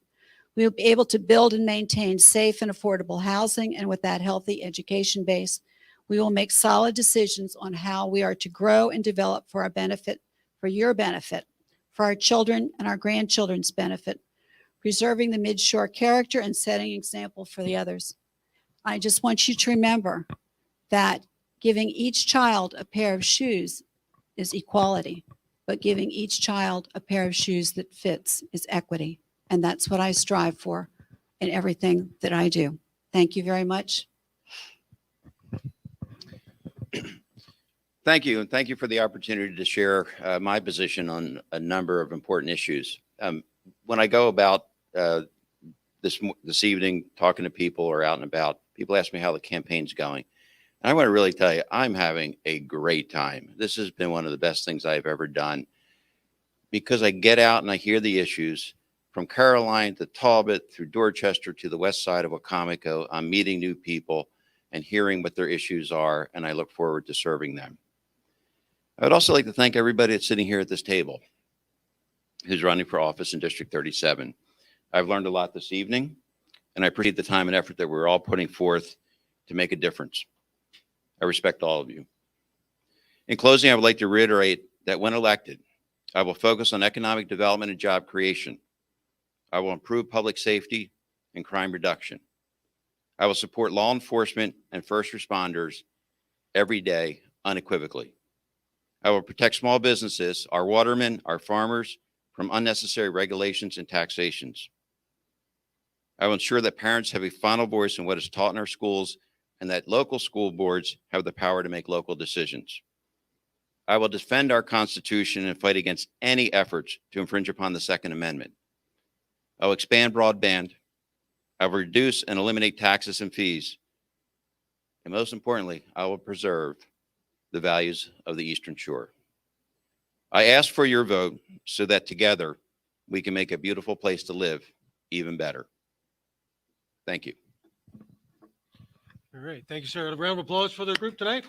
S7: We will be able to build and maintain safe and affordable housing, and with that healthy education base, we will make solid decisions on how we are to grow and develop for our benefit, for your benefit, for our children and our grandchildren's benefit, preserving the Mid-Shore character and setting an example for the others. I just want you to remember that giving each child a pair of shoes is equality, but giving each child a pair of shoes that fits is equity. And that's what I strive for in everything that I do. Thank you very much.
S8: Thank you, and thank you for the opportunity to share my position on a number of important issues. When I go about this evening talking to people or out and about, people ask me how the campaign's going. And I want to really tell you, I'm having a great time. This has been one of the best things I've ever done because I get out and I hear the issues from Caroline to Talbot through Dorchester to the west side of Wacomico. I'm meeting new people and hearing what their issues are, and I look forward to serving them. I would also like to thank everybody that's sitting here at this table who's running for office in District 37. I've learned a lot this evening, and I appreciate the time and effort that we're all putting forth to make a difference. I respect all of you. In closing, I would like to reiterate that when elected, I will focus on economic development and job creation. I will improve public safety and crime reduction. I will support law enforcement and first responders every day unequivocally. I will protect small businesses, our watermen, our farmers from unnecessary regulations and taxations. I will ensure that parents have a final voice in what is taught in our schools and that local school boards have the power to make local decisions. I will defend our Constitution and fight against any efforts to infringe upon the Second Amendment. I will expand broadband. I will reduce and eliminate taxes and fees. And most importantly, I will preserve the values of the Eastern Shore. I ask for your vote so that together we can make a beautiful place to live even better. Thank you.
S1: All right. Thank you, sir. A round of applause for the group tonight.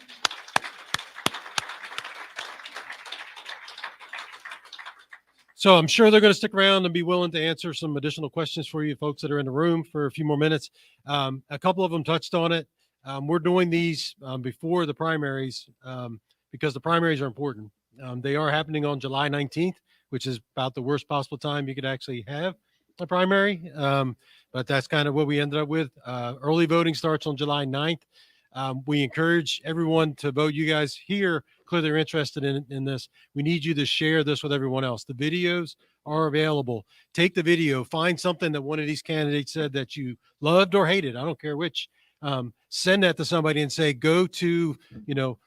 S1: So I'm sure they're going to stick around and be willing to answer some additional questions for you folks that are in the room for a few more minutes. A couple of them touched on it. We're doing these before the primaries because the primaries are important. They are happening on July 19th, which is about the worst possible time you could actually have a primary. But that's kind of what we ended up with. Early voting starts on July 9th. We encourage everyone to vote. You guys here clearly are interested in this. We need you to share this with everyone else. The videos are available. Take the video, find something that one of these candidates said that you loved or hated. I don't care which. Send that to somebody and say, go to,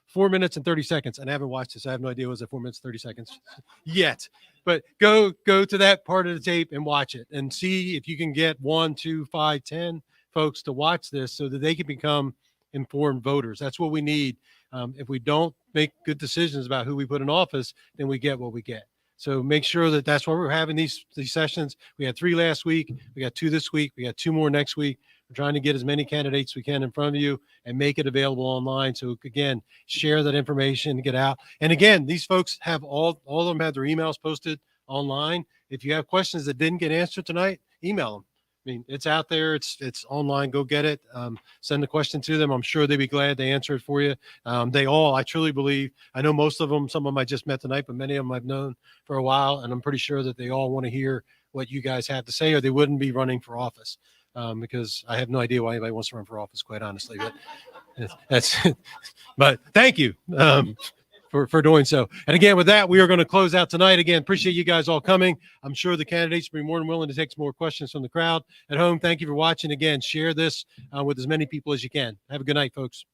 S1: 4 minutes and 30 seconds. And I haven't watched this. I have no idea. Was it 4 minutes, 30 seconds yet? But go to that part of the tape and watch it and see if you can get 1, 2, 5, 10 folks to watch this so that they can become informed voters. That's what we need. If we don't make good decisions about who we put in office, then we get what we get. So make sure that that's why we're having these sessions. We had 3 last week. We got 2 this week. We got 2 more next week. We're trying to get as many candidates we can in front of you and make it available online. So again, share that information, get out. And again, these folks have all of them have their emails posted online. If you have questions that didn't get answered tonight, email them. I mean, it's out there. It's online. Go get it. Send the question to them. I'm sure they'd be glad to answer it for you. I truly believe, I know most of them, some of them I just met tonight, but many of them I've known for a while. And I'm pretty sure that they all want to hear what you guys have to say, or they wouldn't be running for office. Because I have no idea why anybody wants to run for office, quite honestly. But but thank you for doing so. And again, with that, we are going to close out tonight. Again, appreciate you guys all coming. I'm sure the candidates will be more than willing to take some more questions from the crowd at home. Thank you for watching. Again, share this with as many people as you can. Have a good night, folks.